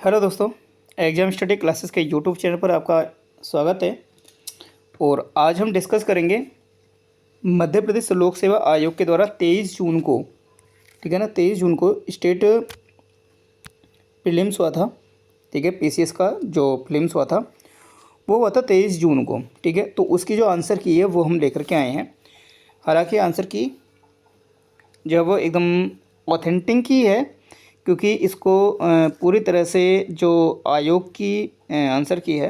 Hello दोस्तों, exam study classes के YouTube channel पर आपका स्वागत है। और आज हम डिस्कस करेंगे मध्य प्रदेश लोक सेवा आयोग के द्वारा 23 जून को, ठीक है ना, 23 जून को स्टेट प्रीलिम्स हुआ था। ठीक है, पीसीएस का जो प्रीलिम्स हुआ था वो हुआ था 23 जून को। ठीक है, तो उसकी जो आंसर की है वो हम लेकर के आए हैं। हालांकि आंसर की जो है वो एकदम ऑथेंटिक ही है, क्योंकि इसको पूरी तरह से जो आयोग की आंसर की है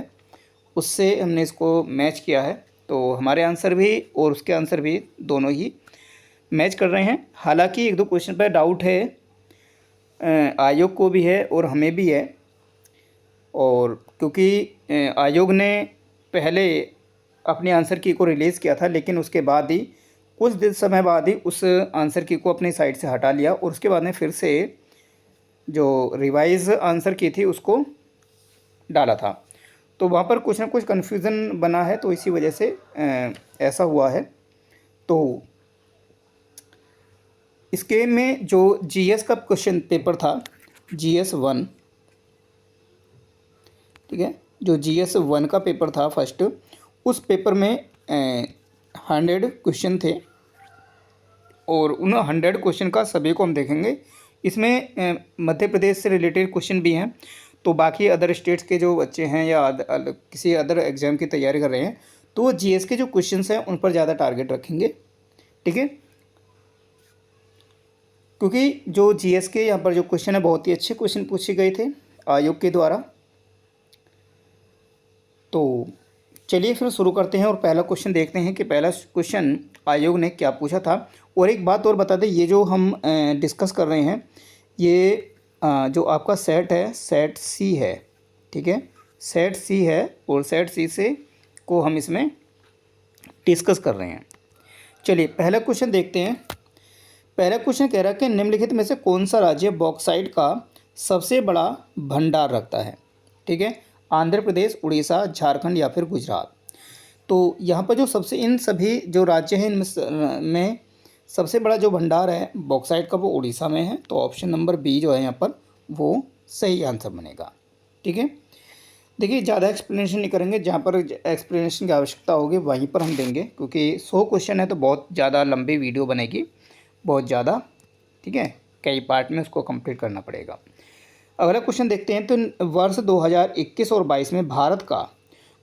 उससे हमने इसको मैच किया है। तो हमारे आंसर भी और उसके आंसर भी दोनों ही मैच कर रहे हैं। हालांकि एक दो क्वेश्चन पर डाउट है, आयोग को भी है और हमें भी है। और क्योंकि आयोग ने पहले अपने आंसर की को रिलीज़ किया था, लेकिन उसके बाद ही कुछ दिन समय बाद ही उस आंसर की को अपनी साइट से हटा लिया और उसके बाद में फिर से जो रिवाइज आंसर की थी उसको डाला था। तो वहाँ पर कुछ ना कुछ कन्फ्यूज़न बना है, तो इसी वजह से ऐसा हुआ है। तो इसके में जो जीएस का क्वेश्चन पेपर था, जीएस 1, ठीक है, जो जीएस 1 का पेपर था फर्स्ट, उस पेपर में 100 क्वेश्चन थे और उन 100 क्वेश्चन का सभी को हम देखेंगे। इसमें मध्य प्रदेश से रिलेटेड क्वेश्चन भी हैं, तो बाकी अदर स्टेट्स के जो बच्चे हैं या किसी अदर एग्ज़ाम की तैयारी कर रहे हैं तो वो जीएस के जो क्वेश्चंस हैं उन पर ज़्यादा टारगेट रखेंगे। ठीक है, क्योंकि जो जीएस के यहाँ पर जो क्वेश्चन है बहुत ही अच्छे क्वेश्चन पूछे गए थे आयोग के द्वारा। तो चलिए फिर शुरू करते हैं और पहला क्वेश्चन देखते हैं कि पहला क्वेश्चन आयोग ने क्या पूछा था। और एक बात और बता दें, ये जो हम डिस्कस कर रहे हैं ये जो आपका सेट है, सेट सी है। ठीक है, सेट सी है और सेट सी से को हम इसमें डिस्कस कर रहे हैं। चलिए पहला क्वेश्चन देखते हैं। पहला क्वेश्चन कह रहा है कि निम्नलिखित में से कौन सा राज्य बॉक्साइट का सबसे बड़ा भंडार रखता है। ठीक है, आंध्र प्रदेश, उड़ीसा, झारखंड या फिर गुजरात। तो यहाँ पर जो सबसे इन सभी जो राज्य हैं इनमें सबसे बड़ा जो भंडार है बॉक्साइट का वो उड़ीसा में है। तो ऑप्शन नंबर बी जो है यहाँ पर वो सही आंसर बनेगा। ठीक है, देखिए ज़्यादा एक्सप्लेनेशन नहीं करेंगे, जहाँ पर एक्सप्लेनेशन की आवश्यकता होगी वहीं पर हम देंगे, क्योंकि 100 क्वेश्चन है तो बहुत ज़्यादा लंबी वीडियो बनेगी, बहुत ज़्यादा। ठीक है, कई पार्ट में उसको कंप्लीट करना पड़ेगा। अगला क्वेश्चन देखते हैं। तो वर्ष 2021 और 22 में भारत का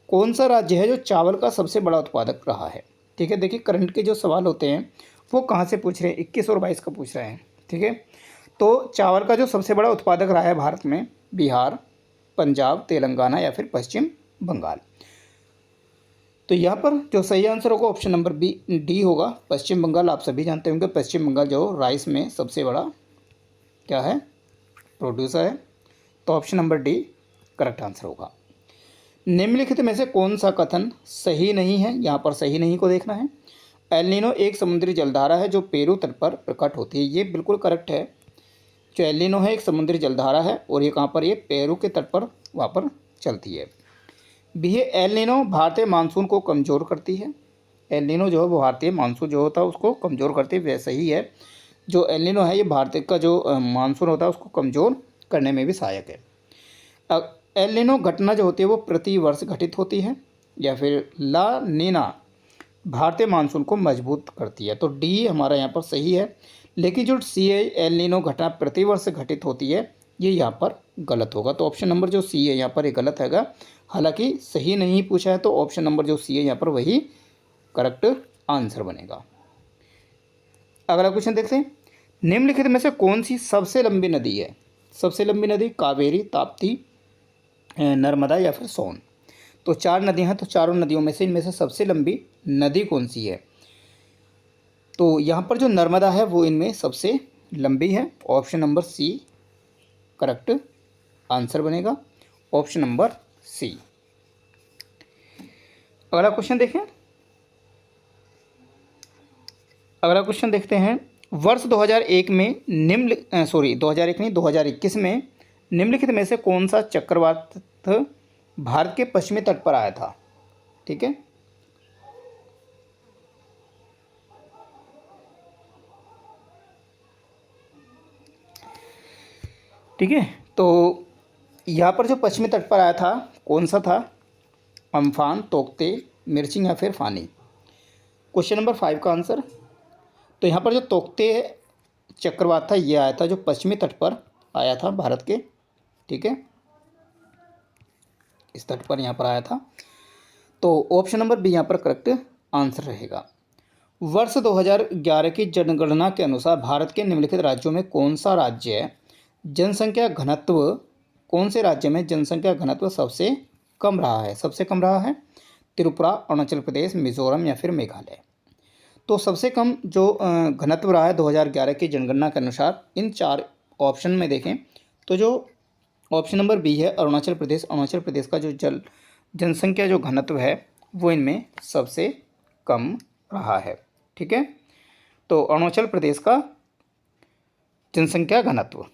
कौन सा राज्य है जो चावल का सबसे बड़ा उत्पादक रहा है। ठीक है, देखिए करंट के जो सवाल होते हैं वो कहाँ से पूछ रहे हैं, 21 और 22 का पूछ रहे हैं। ठीक है, तो चावल का जो सबसे बड़ा उत्पादक रहा है भारत में, बिहार, पंजाब, तेलंगाना या फिर पश्चिम बंगाल। तो यहाँ पर जो सही आंसर होगा ऑप्शन नंबर बी डी होगा, पश्चिम बंगाल। आप सभी जानते होंगे पश्चिम बंगाल जो राइस में सबसे बड़ा क्या है, प्रोड्यूसर है। तो option number D correct answer होगा। निम्नलिखित में से कौन सा कथन सही नहीं है, यहाँ पर सही नहीं को देखना है। एल नीनो एक समुद्री जलधारा है जो पेरू तट पर प्रकट होती है। ये बिल्कुल करेक्ट है। जो एल नीनो है एक समुद्री जलधारा है और ये कहाँ पर, ये पेरू के तट पर वहाँ पर चलती है। बी है एल नीनो भारतीय मानसून को कमज़ोर करती है। एल नीनो जो है वो भारतीय मानसून जो होता है उसको कमज़ोर करती है, वैसे ही है जो एल नीनो है ये भारतीय का जो मानसून होता है उसको कमज़ोर करने में भी सहायक है। अब एल नीनो घटना जो होती है वो प्रति वर्ष घटित होती है, या फिर ला नीना भारतीय मानसून को मजबूत करती है। तो डी हमारा यहाँ पर सही है, लेकिन जो सी है एल नीनो घटना प्रति वर्ष घटित होती है ये यहाँ पर गलत होगा। तो ऑप्शन नंबर जो सी है यहाँ पर ये गलत हैगा। हालांकि सही नहीं पूछा है तो ऑप्शन नंबर जो सी है यहाँ पर वही करेक्ट आंसर बनेगा। अगला क्वेश्चन देखते हैं। निम्नलिखित में से कौन सी सबसे लंबी नदी है। सबसे लंबी नदी कावेरी, ताप्ती, नर्मदा या फिर सोन। तो 4 नदियाँ हैं, तो चारों नदियों में से इनमें से सबसे लंबी नदी कौन सी है। तो यहाँ पर जो नर्मदा है वो इनमें सबसे लंबी है। Option number C correct answer बनेगा, ऑप्शन नंबर सी। अगला क्वेश्चन देखें। अगला क्वेश्चन देखते हैं। वर्ष 2001 में 2001 नहीं 2021 में निम्नलिखित में से कौन सा चक्रवात भारत के पश्चिमी तट पर आया था। ठीक है, ठीक है, तो यहाँ पर जो पश्चिमी तट पर आया था कौन सा था? अम्फान, तोकते, मिर्चिंग या फिर फानी। क्वेश्चन नंबर 5 का आंसर। तो यहाँ पर जो तोकते चक्रवात था ये आया था जो पश्चिमी तट पर आया था भारत के, ठीक है, इस तट पर यहाँ पर आया था। तो ऑप्शन नंबर बी यहाँ पर करेक्ट आंसर रहेगा। वर्ष 2011 की जनगणना के अनुसार भारत के निम्नलिखित राज्यों में कौन सा राज्य जनसंख्या घनत्व, कौन से राज्य में जनसंख्या घनत्व सबसे कम रहा है? सबसे कम रहा है त्रिपुरा, अरुणाचल प्रदेश, मिजोरम या फिर मेघालय। तो सबसे कम जो घनत्व रहा है 2011 की जनगणना के अनुसार, इन 4 ऑप्शन में देखें तो जो ऑप्शन नंबर बी है अरुणाचल प्रदेश, अरुणाचल प्रदेश का जो जनसंख्या जो घनत्व है वो इनमें सबसे कम रहा है, ठीक है। तो अरुणाचल प्रदेश का जनसंख्या घनत्व।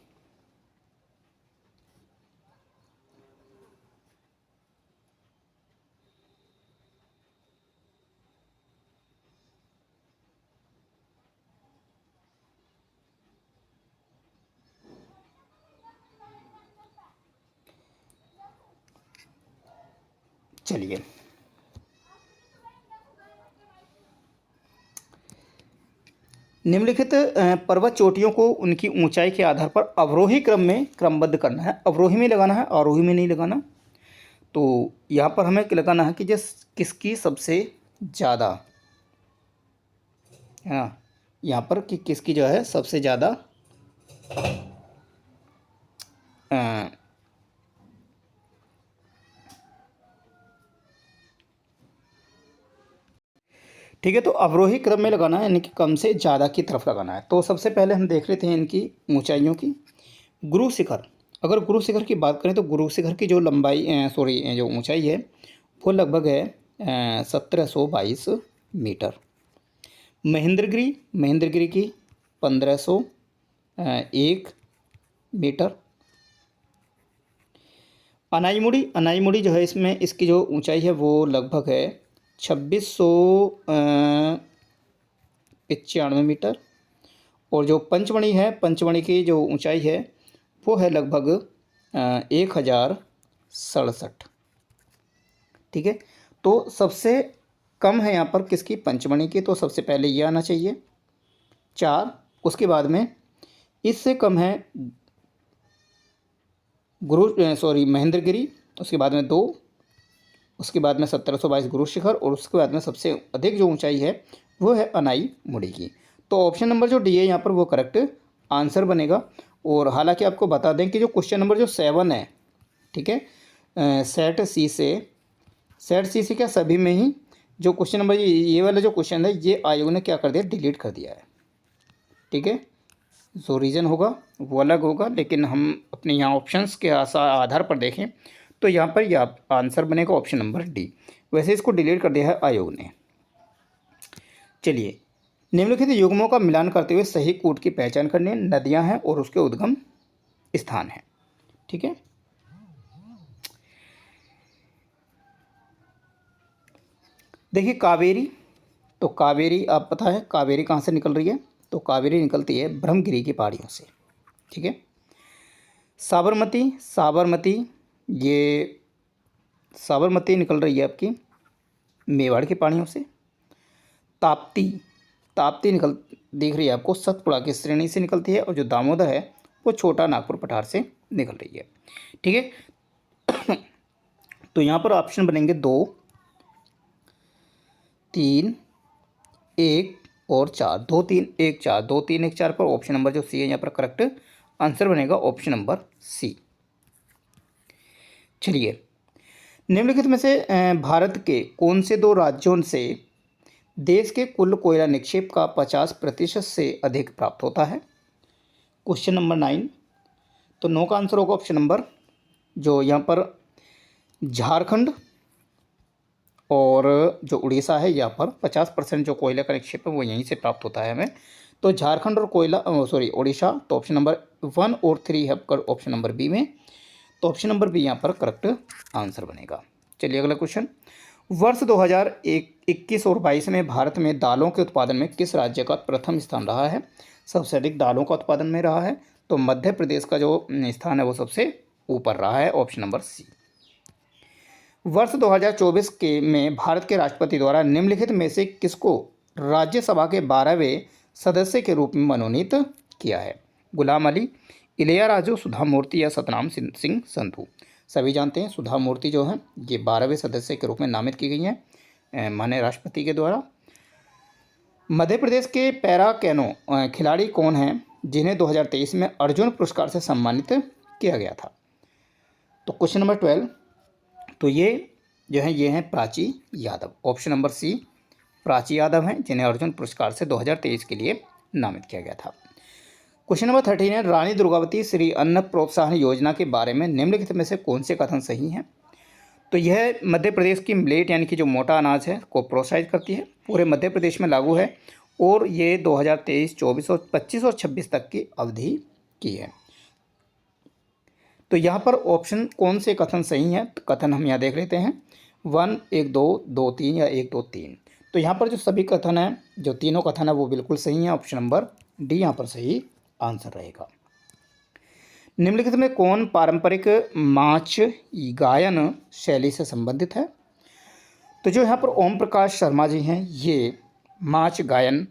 चलिए निम्नलिखित पर्वत चोटियों को उनकी ऊंचाई के आधार पर अवरोही क्रम में क्रमबद्ध करना है। अवरोही में लगाना है, आरोही में नहीं लगाना। तो यहाँ पर हमें लगाना है कि जिस किसकी सबसे ज़्यादा है ना, यहाँ पर कि किसकी जो है सबसे ज़्यादा ठीक है। तो अवरोही क्रम में लगाना है यानी कि कम से ज़्यादा की तरफ लगाना है। तो सबसे पहले हम देख लेते हैं इनकी ऊंचाइयों की। गुरु शिखर, अगर गुरु शिखर की बात करें तो गुरु शिखर की जो लंबाई जो ऊंचाई है वो लगभग है 1722 मीटर। महेंद्रगिरी, महेंद्रगिरी की 1501 मीटर। अनाईमुड़ी, अनाईमुड़ी जो है इसमें इसकी जो ऊंचाई है वो लगभग है 2695 मीटर। और जो पंचमढ़ी है, पंचमढ़ी की जो ऊंचाई है वो है लगभग 1067, ठीक है। तो सबसे कम है यहाँ पर किसकी? पंचमढ़ी की। तो सबसे पहले ये आना चाहिए 4, उसके बाद में इससे कम है महेंद्रगिरी, उसके बाद में 2, उसके बाद में 1722 गुरु शिखर और उसके बाद में सबसे अधिक जो ऊंचाई है वो है अनाईमुड़ी की। तो ऑप्शन नंबर जो डी है यहाँ पर वो करेक्ट आंसर बनेगा। और हालांकि आपको बता दें कि जो क्वेश्चन नंबर जो 7 है, ठीक है, सेट सी से क्या सभी में ही जो क्वेश्चन नंबर ये वाला जो क्वेश्चन है ये आयोग ने क्या कर दिया? डिलीट कर दिया है, ठीक है। जो रीज़न होगा वो अलग होगा, लेकिन हम अपने यहाँ ऑप्शंस के आधार पर देखें तो यहाँ पर यह आंसर बनेगा ऑप्शन नंबर डी। वैसे इसको डिलीट कर दिया है आयोग ने। चलिए निम्नलिखित युग्मों का मिलान करते हुए सही कूट की पहचान करनी। नदियाँ हैं और उसके उद्गम स्थान है, ठीक है। देखिए कावेरी, तो कावेरी आप पता है कावेरी कहाँ से निकल रही है? तो कावेरी निकलती है ब्रह्मगिरी की पहाड़ियों से, ठीक है। साबरमती, साबरमती ये साबरमती निकल रही है आपकी मेवाड़ की पहाड़ियों से। ताप्ती, ताप्ती दिख रही है आपको सतपुड़ा की श्रेणी से निकलती है। और जो दामोदर है वो छोटा नागपुर पठार से निकल रही है, ठीक है। तो यहाँ पर ऑप्शन बनेंगे 2, 3, 1 और 4। 2, 3, 1, 4, 2, 3, 1, 4 पर ऑप्शन नंबर जो सी है यहाँ पर करेक्ट आंसर बनेगा ऑप्शन नंबर सी। चलिए निम्नलिखित में से भारत के कौन से 2 राज्यों से देश के कुल कोयला निक्षेप का 50% से अधिक प्राप्त होता है? Question number 9। तो 9 का आंसर होगा ऑप्शन नंबर जो यहाँ पर झारखंड और जो उड़ीसा है यहाँ पर 50% जो कोयला का निक्षेप है वो यहीं से प्राप्त होता है हमें। तो झारखंड और उड़ीसा। तो ऑप्शन नंबर 1 और 3 है ऑप्शन नंबर बी में। तो ऑप्शन नंबर बी यहाँ पर करेक्ट आंसर बनेगा। चलिए अगला क्वेश्चन। वर्ष 2021 और 22 में भारत में दालों के उत्पादन में किस राज्य का प्रथम स्थान रहा है? सबसे अधिक दालों का उत्पादन में रहा है। तो मध्य प्रदेश का जो स्थान है वो सबसे ऊपर रहा है, ऑप्शन नंबर सी। वर्ष 2024 के में भारत के राष्ट्रपति द्वारा निम्नलिखित में से किसको राज्यसभा के 12वें सदस्य के रूप में मनोनीत किया है? गुलाम अली, इलैयाराजू, सुधा मूर्ति या सतनाम सिंह संधू। सभी जानते हैं सुधा मूर्ति जो है ये 12वें सदस्य के रूप में नामित की गई हैं माननीय राष्ट्रपति के द्वारा। मध्य प्रदेश के पैरा कैनो खिलाड़ी कौन हैं जिन्हें 2023 में अर्जुन पुरस्कार से सम्मानित किया गया था? तो क्वेश्चन नंबर 12, तो ये जो है ये हैं Prachi Yadav, option number C Prachi Yadav हैं जिन्हें अर्जुन पुरस्कार से 2023 के लिए नामित किया गया था। क्वेश्चन नंबर 13 है, रानी दुर्गावती श्री अन्न प्रोत्साहन योजना के बारे में निम्नलिखित में से कौन से कथन सही हैं? तो यह मध्य प्रदेश की मिलेट यानी कि जो मोटा अनाज है को प्रोत्साहित करती है, पूरे मध्य प्रदेश में लागू है और ये 2023, 24 और 25 और 26 तक की अवधि की है। तो यहाँ पर ऑप्शन कौन से कथन सही हैं? तो कथन हम यहाँ देख लेते हैं 1, 1, 2, 2, 3 या 1, 2, 3। तो यहाँ पर जो सभी कथन हैं, जो तीनों कथन है वो बिल्कुल सही हैं, ऑप्शन नंबर डी यहाँ पर सही आंसर रहेगा। निम्नलिखित में कौन पारंपरिक माच गायन शैली से संबंधित है? तो जो यहाँ पर ओम प्रकाश शर्मा जी हैं ये माच गायन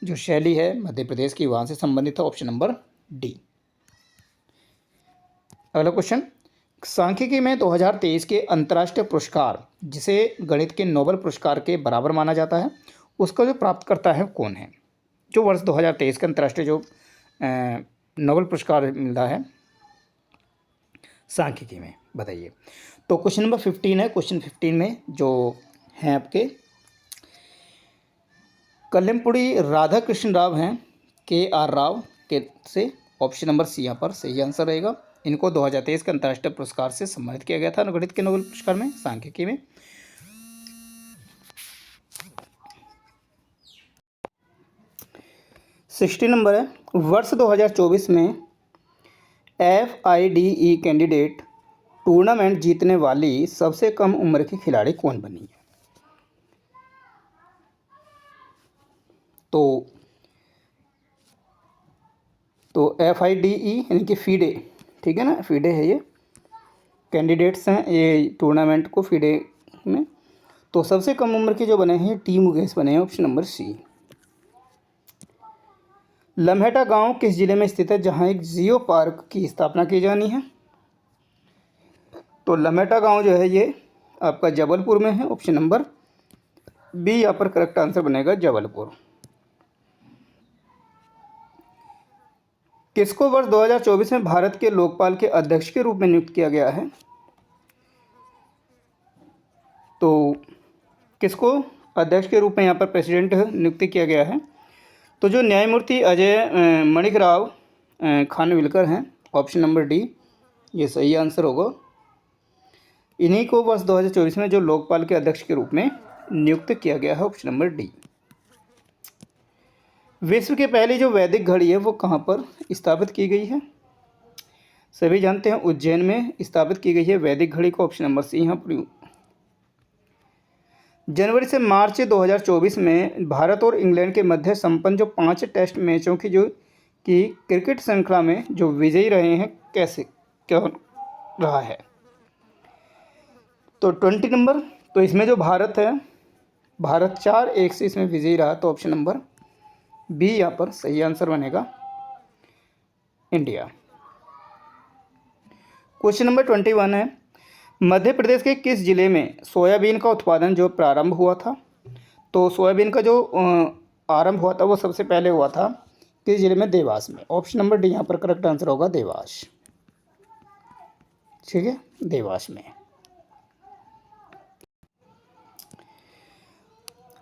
जो शैली है मध्य प्रदेश की वहाँ से संबंधित है, ऑप्शन नंबर डी। अगला क्वेश्चन, सांख्यिकी में 2023 के अंतर्राष्ट्रीय पुरस्कार जिसे गणित के नोबेल पुरस्कार के बराबर माना जाता है उसका जो प्राप्तकर्ता है कौन है? जो वर्ष 2023 के अंतर्राष्ट्रीय जो नोबेल पुरस्कार मिलता है सांख्यिकी में, बताइए। तो क्वेश्चन नंबर 15 है। क्वेश्चन 15 में जो हैं आपके कल्लमपुड़ी राधा कृष्ण राव हैं KR राव के से, ऑप्शन नंबर सी यहाँ पर सही आंसर रहेगा। इनको 2023 के अंतर्राष्ट्रीय पुरस्कार से सम्मानित किया गया था गणित के नोबेल पुरस्कार में सांख्यिकी में। 60 नंबर है, वर्ष 2024 में FIDE कैंडिडेट टूर्नामेंट जीतने वाली सबसे कम उम्र की खिलाड़ी कौन बनी है? तो FIDE यानी कि फीडे, ठीक है ना, फीडे है ये कैंडिडेट्स हैं ये टूर्नामेंट को फीडे में। तो सबसे कम उम्र के जो बने हैं टी मुकेश बने हैं, ऑप्शन नंबर सी। लम्हेटा गांव किस जिले में स्थित है जहां एक जियो पार्क की स्थापना की जानी है? तो लम्हेटा गांव जो है ये आपका जबलपुर में है, ऑप्शन नंबर बी यहाँ पर करेक्ट आंसर बनेगा जबलपुर। किसको वर्ष 2024 में भारत के लोकपाल के अध्यक्ष के रूप में नियुक्त किया गया है? तो किसको अध्यक्ष के रूप में यहाँ पर प्रेसिडेंट नियुक्त किया गया है? तो जो न्यायमूर्ति अजय मणिक राव खानविलकर हैं, ऑप्शन नंबर डी ये सही आंसर होगा। इन्हीं को वर्ष 2024 में जो लोकपाल के अध्यक्ष के रूप में नियुक्त किया गया है, ऑप्शन नंबर डी। विश्व की पहली जो वैदिक घड़ी है वो कहाँ पर स्थापित की गई है? सभी जानते हैं उज्जैन में स्थापित की गई है वैदिक घड़ी को, ऑप्शन नंबर सी यहाँ पर। जनवरी से मार्च 2024 में भारत और इंग्लैंड के मध्य संपन्न जो 5 टेस्ट मैचों की क्रिकेट श्रृंखला में जो विजयी रहे हैं क्या रहा है? तो 20 नंबर, तो इसमें जो भारत है, भारत 4-1 से इसमें विजयी रहा, तो ऑप्शन नंबर बी यहाँ पर सही आंसर बनेगा इंडिया। क्वेश्चन नंबर 21 है, मध्य प्रदेश के किस जिले में सोयाबीन का उत्पादन जो प्रारंभ हुआ था? तो सोयाबीन का जो आरंभ हुआ था वो सबसे पहले हुआ था किस जिले में? देवास में, ऑप्शन नंबर डी यहाँ पर करेक्ट आंसर होगा देवास, ठीक है, देवास में।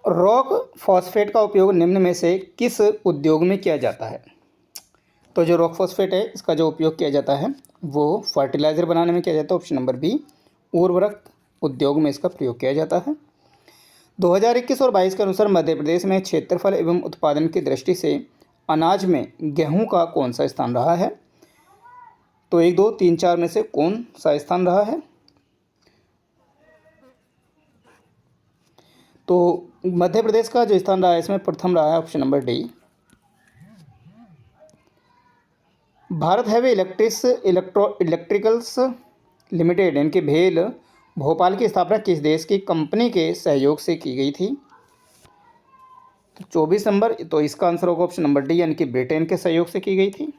रॉक फॉस्फेट का उपयोग निम्न में से किस उद्योग में किया जाता है? तो जो रॉक फॉस्फेट है इसका जो उपयोग किया जाता है वो फर्टिलाइज़र बनाने में किया जाता है, ऑप्शन नंबर बी उर्वरक उद्योग में इसका प्रयोग किया जाता है। 2021 और 22 के अनुसार मध्य प्रदेश में क्षेत्रफल एवं उत्पादन की दृष्टि से अनाज में गेहूं का कौन सा स्थान रहा है? तो 1, 2, 3, 4 में से कौन सा स्थान रहा है? तो मध्य प्रदेश का जो स्थान रहा है इसमें प्रथम रहा है, option number D Bharat heavy electricals limited इनके भेल भोपाल की स्थापना किस देश की कंपनी के सहयोग से की गई थी? तो 24 नंबर, तो इसका आंसर होगा ऑप्शन नंबर डी, यानी कि ब्रिटेन के सहयोग से की गई थी।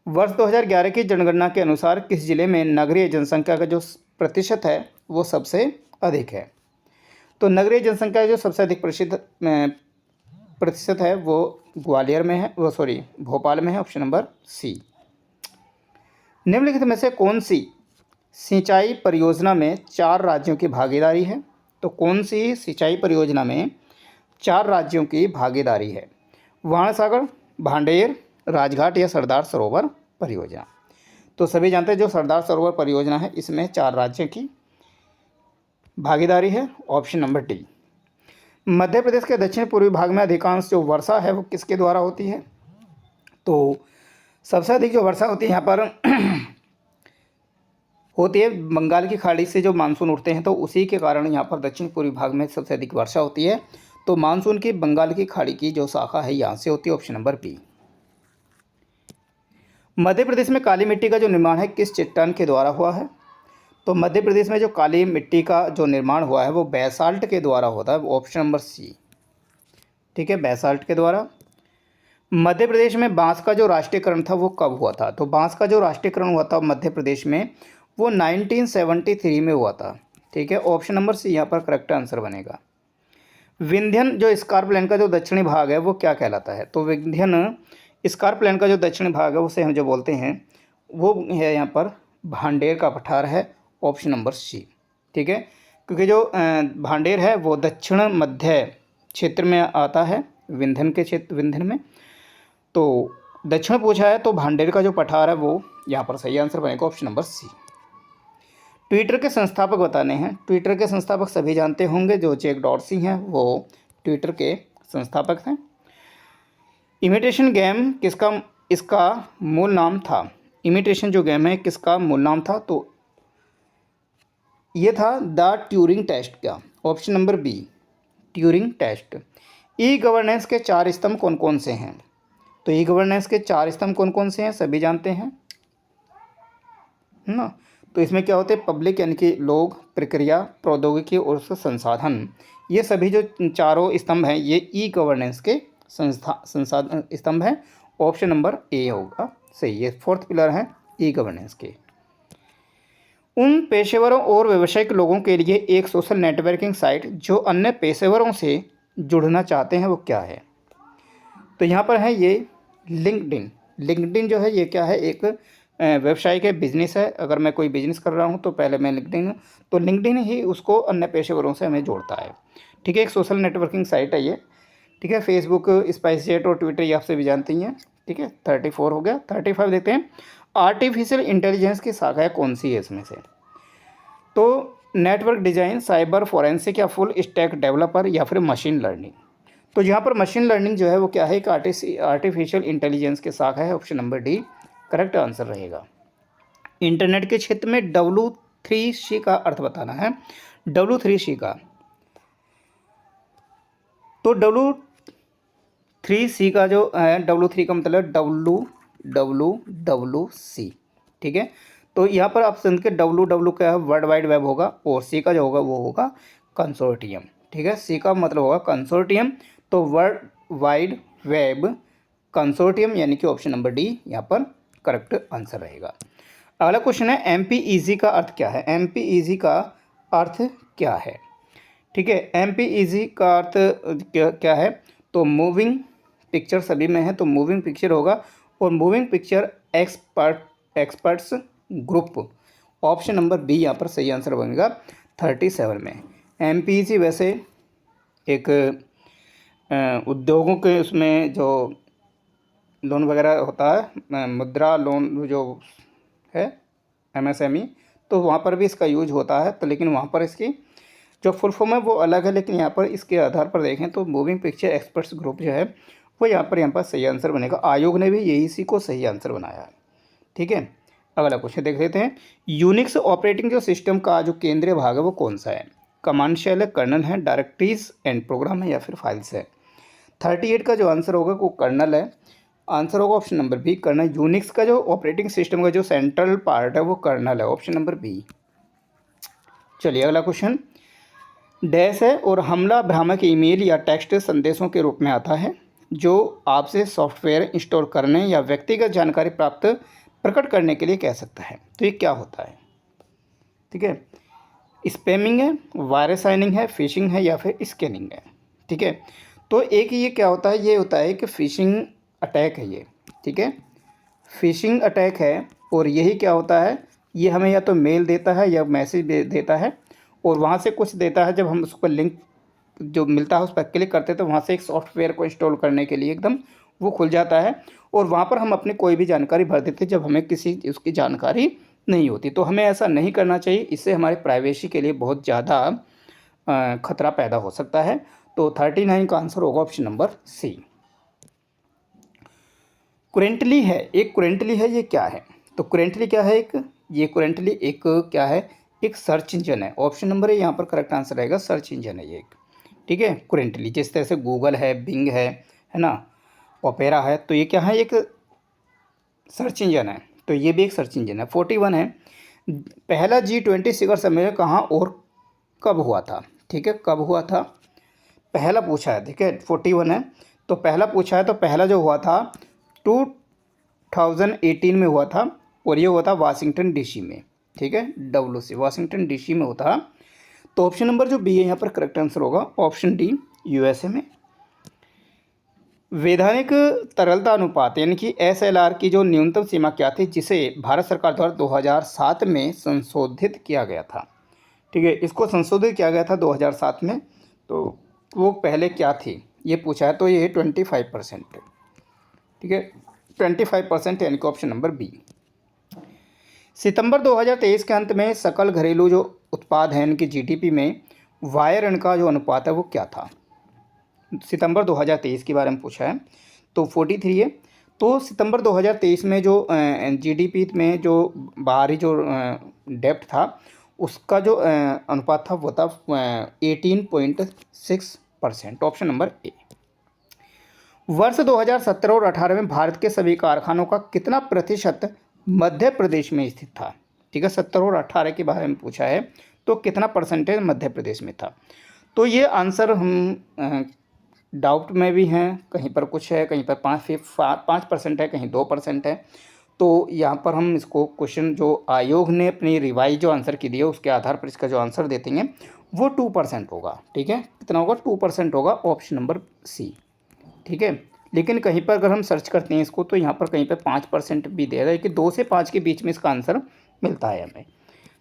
वर्ष 2011 की जनगणना के अनुसार किस जिले में नगरीय जनसंख्या का जो प्रतिशत है वो सबसे अधिक है? तो नगरीय जनसंख्या जो सबसे अधिक प्रतिशत है वो ग्वालियर में है, वो सॉरी भोपाल में है, ऑप्शन नंबर सी। निम्नलिखित में से कौन सी सिंचाई परियोजना में 4 राज्यों की भागीदारी है? तो कौन सी सिंचाई परियोजना में 4 राज्यों की भागीदारी है? वाणसागर, भांडेर, राजघाट या सरदार सरोवर परियोजना? तो सभी जानते हैं जो सरदार सरोवर परियोजना है इसमें 4 राज्यों की भागीदारी है, option number D. Madhya Pradesh के दक्षिण पूर्वी भाग में अधिकांश जो वर्षा है वो किसके द्वारा होती है? तो सबसे अधिक जो वर्षा होती है यहाँ पर होती है बंगाल की खाड़ी से जो मानसून उठते हैं, तो उसी के कारण यहाँ पर दक्षिण पूर्वी भाग में सबसे अधिक वर्षा होती है। तो मानसून की बंगाल की खाड़ी की जो शाखा है यहाँ से होती है, option number B. Madhya Pradesh में काली मिट्टी का जो निर्माण है किस चट्टान के द्वारा हुआ है? तो मध्य प्रदेश में जो काली मिट्टी का जो निर्माण हुआ है वो बैसाल्ट के द्वारा होता है, ऑप्शन नंबर सी। ठीक है, बैसाल्ट के द्वारा। मध्य प्रदेश में बांस का जो राष्ट्रीयकरण था वो कब हुआ था? तो बांस का जो राष्ट्रीयकरण हुआ था मध्य प्रदेश में वो 1973 में हुआ था। ठीक है, ऑप्शन नंबर सी यहाँ पर करेक्ट आंसर बनेगा। विंध्यन जो स्कार्पलैंड का जो दक्षिणी भाग है वो क्या कहलाता है? तो विंध्यन स्कार्पलैंड का जो दक्षिणी भाग है उसे हम जो बोलते हैं वो है यहाँ पर भांडेर का पठार है, ऑप्शन नंबर सी। ठीक है, क्योंकि जो भांडेर है वो दक्षिण मध्य क्षेत्र में आता है, विंध्यन के क्षेत्र विंध्यन में, तो दक्षिण पूछा है तो भांडेर का जो पठार है वो यहाँ पर सही आंसर बनेगा, ऑप्शन नंबर सी। ट्विटर के संस्थापक बताने हैं। ट्विटर के संस्थापक सभी जानते होंगे, जो जैक डॉर्सी हैं वो ट्विटर के संस्थापक हैं। इमिटेशन गेम इसका मूल नाम था? इमिटेशन जो गेम है किसका मूल नाम था? तो ये था द ट्यूरिंग टेस्ट का, option number B, Turing test. E governance के 4 स्तंभ कौन कौन से हैं? तो ई गवर्नेंस के 4 स्तंभ कौन कौन से हैं सभी जानते हैं ना। तो इसमें क्या होते हैं? पब्लिक यानी कि लोग, प्रक्रिया, प्रौद्योगिकी और संसाधन, ये सभी जो चारों स्तंभ हैं ये ई गवर्नेंस के संसाधन स्तंभ हैं, ऑप्शन नंबर ए होगा सही। ये 4th पिलर है ई गवर्नेंस के। उन पेशेवरों और व्यावसायिक लोगों के लिए एक सोशल नेटवर्किंग साइट जो अन्य पेशेवरों से जुड़ना चाहते हैं वो क्या है? तो यहाँ पर है ये लिंक्डइन। लिंक्डइन जो है ये क्या है? एक व्यवसाय के बिजनेस है। अगर मैं कोई बिजनेस कर रहा हूँ तो पहले मैं लिंक्डइन, तो लिंक्डइन ही उसको अन्य पेशेवरों से हमें जोड़ता है। ठीक है, एक सोशल नेटवर्किंग साइट है ये। ठीक है, फेसबुक, स्पाइसजेट और ट्विटर ये आपसे भी जानती हैं। ठीक है, 34 हो गया। 35 देखते हैं, आर्टिफिशियल इंटेलिजेंस की शाखा कौन सी है इसमें से? तो नेटवर्क डिज़ाइन, साइबर फोरेंसिक या फुल स्टैक डेवलपर या फिर मशीन लर्निंग? तो यहाँ पर मशीन लर्निंग जो है वो क्या है? एक आर्टिफिशियल इंटेलिजेंस की शाखा है, option number D correct answer रहेगा। इंटरनेट के क्षेत्र में W3C का अर्थ बताना है। W3C का, तो W3C का जो है, W3 का मतलब WWWC। ठीक है, तो यहाँ पर आप समझ के WW का वर्ल्ड वाइड वेब होगा और C का जो होगा वो होगा कंसोर्टियम। ठीक है, C का मतलब होगा कंसोर्टियम, तो वर्ल्ड वाइड वेब कंसोर्टियम यानी कि ऑप्शन नंबर डी यहाँ पर करेक्ट आंसर रहेगा। अगला क्वेश्चन है MPEG का अर्थ क्या है? MPEG का अर्थ क्या है? ठीक है, MPEG का अर्थ क्या है? तो मूविंग पिक्चर सभी में है, तो मूविंग पिक्चर होगा, और moving picture experts group, option number B यहाँ पर सही आंसर बनेगा 37 में। MPEG वैसे एक उद्योगों के उसमें जो लोन वगैरह होता है, मुद्रा लोन जो है MSME, तो वहाँ पर भी इसका यूज होता है। तो लेकिन वहाँ पर इसकी जो फुल फॉर्म है वो अलग है, लेकिन यहाँ पर इसके आधार पर देखें तो मूविंग पिक्चर एक्सपर्ट्स ग्रुप जो है वो यहाँ पर सही आंसर बनेगा। आयोग ने भी यही इसी को सही आंसर बनाया है। ठीक है, अगला क्वेश्चन देख लेते हैं। यूनिक्स ऑपरेटिंग जो सिस्टम का जो केंद्रीय भाग है वो कौन सा है? कमांड शेल है, कर्नल है, डायरेक्टरीज एंड प्रोग्राम है या फिर फाइल्स है? 38 का जो आंसर होगा वो कर्नल है। आंसर होगा option number B kernel. Unix का जो ऑपरेटिंग सिस्टम का जो सेंट्रल पार्ट है वो कर्नल है, ऑप्शन नंबर बी। चलिए अगला क्वेश्चन। डैश है और हमला भ्रामक ईमेल या टेक्स्ट संदेशों के रूप में आता है जो आपसे सॉफ्टवेयर इंस्टॉल करने या व्यक्तिगत जानकारी प्राप्त प्रकट करने के लिए कह सकता है। तो ये क्या होता है? ठीक है, स्पैमिंग है, वायरस साइनिंग है, फिशिंग है या फिर स्कैनिंग है। ठीक है, तो एक ये क्या होता है, ये होता है कि फिशिंग अटैक है ये। ठीक है, फिशिंग अटैक है और यही क्या होता है, ये हमें या तो मेल देता है या मैसेज देता है और वहाँ से कुछ देता है। जब हम उस पर लिंक जो मिलता है उस पर क्लिक करते हैं तो वहाँ से एक सॉफ्टवेयर को इंस्टॉल करने के लिए एकदम वो खुल जाता है और वहाँ पर हम अपनी कोई भी जानकारी भर देते हैं जब हमें किसी उसकी जानकारी नहीं होती। तो हमें ऐसा नहीं करना चाहिए, इससे हमारी प्राइवेसी के लिए बहुत ज़्यादा खतरा पैदा हो सकता है। तो 39 का आंसर होगा ऑप्शन नंबर सी। कुरेंटली है, एक कुरेंटली है, ये क्या है? तो कुरेंटली क्या है? ये कुरेंटली एक क्या है, एक सर्च इंजन है। ऑप्शन नंबर ए यहाँ पर करेक्ट आंसर रहेगा, सर्च इंजन है ये एक। ठीक है, कुरेंटली जिस तरह से गूगल है, बिंग है ना, ओपेरा है, तो ये क्या है, एक सर्च इंजन है। तो ये भी एक सर्च इंजन है। 41 है, पहला G20 शिखर सम्मेलन कहाँ और कब हुआ था? ठीक है, कब हुआ था पहला पूछा है। ठीक है, 41 है, तो पहला पूछा है, तो पहला जो हुआ था 2018 में हुआ था और ये हुआ था वाशिंगटन डीसी में। ठीक है, WC वाशिंगटन डीसी में होता। तो ऑप्शन नंबर जो बी है यहाँ पर करेक्ट आंसर होगा, ऑप्शन डी USA में। वैधानिक तरलता अनुपात यानी कि SLR की जो न्यूनतम सीमा क्या थी जिसे भारत सरकार द्वारा 2007 में संशोधित किया गया था? ठीक है, इसको संशोधित किया गया था 2007 में, तो वो पहले क्या थी ये पूछा है। तो ये 25%। ठीक है, 25% यानी कि ऑप्शन नंबर बी। सितंबर 2023 के अंत में सकल घरेलू जो उत्पाद है यानी कि GDP में वाय ऋण का जो अनुपात है वो क्या था? सितंबर 2023 के बारे में पूछा है, तो 43 है। तो सितंबर 2023 में जो GDP में जो बाहरी जो डेप्ट था उसका जो अनुपात था वो था 18.6%, ऑप्शन नंबर ए। वर्ष 2017 और 18 में भारत के सभी कारखानों का कितना प्रतिशत मध्य प्रदेश में स्थित था? ठीक है, 17 और 18 के बारे में पूछा है, तो कितना परसेंटेज मध्य प्रदेश में था? तो ये आंसर हम डाउट में भी हैं, कहीं पर कुछ है, कहीं पर 5% है, कहीं 2% है। तो यहाँ पर हम इसको क्वेश्चन जो आयोग ने अपनी रिवाइज जो आंसर की दी है उसके आधार पर इसका जो आंसर देते हैं वो 2% होगा। ठीक है, कितना होगा? 2% होगा, ऑप्शन नंबर सी। ठीक है, लेकिन कहीं पर अगर हम सर्च करते हैं इसको तो यहाँ पर कहीं पर 5% भी दे रहा है कि 2 से 5 के बीच में इसका आंसर मिलता है हमें।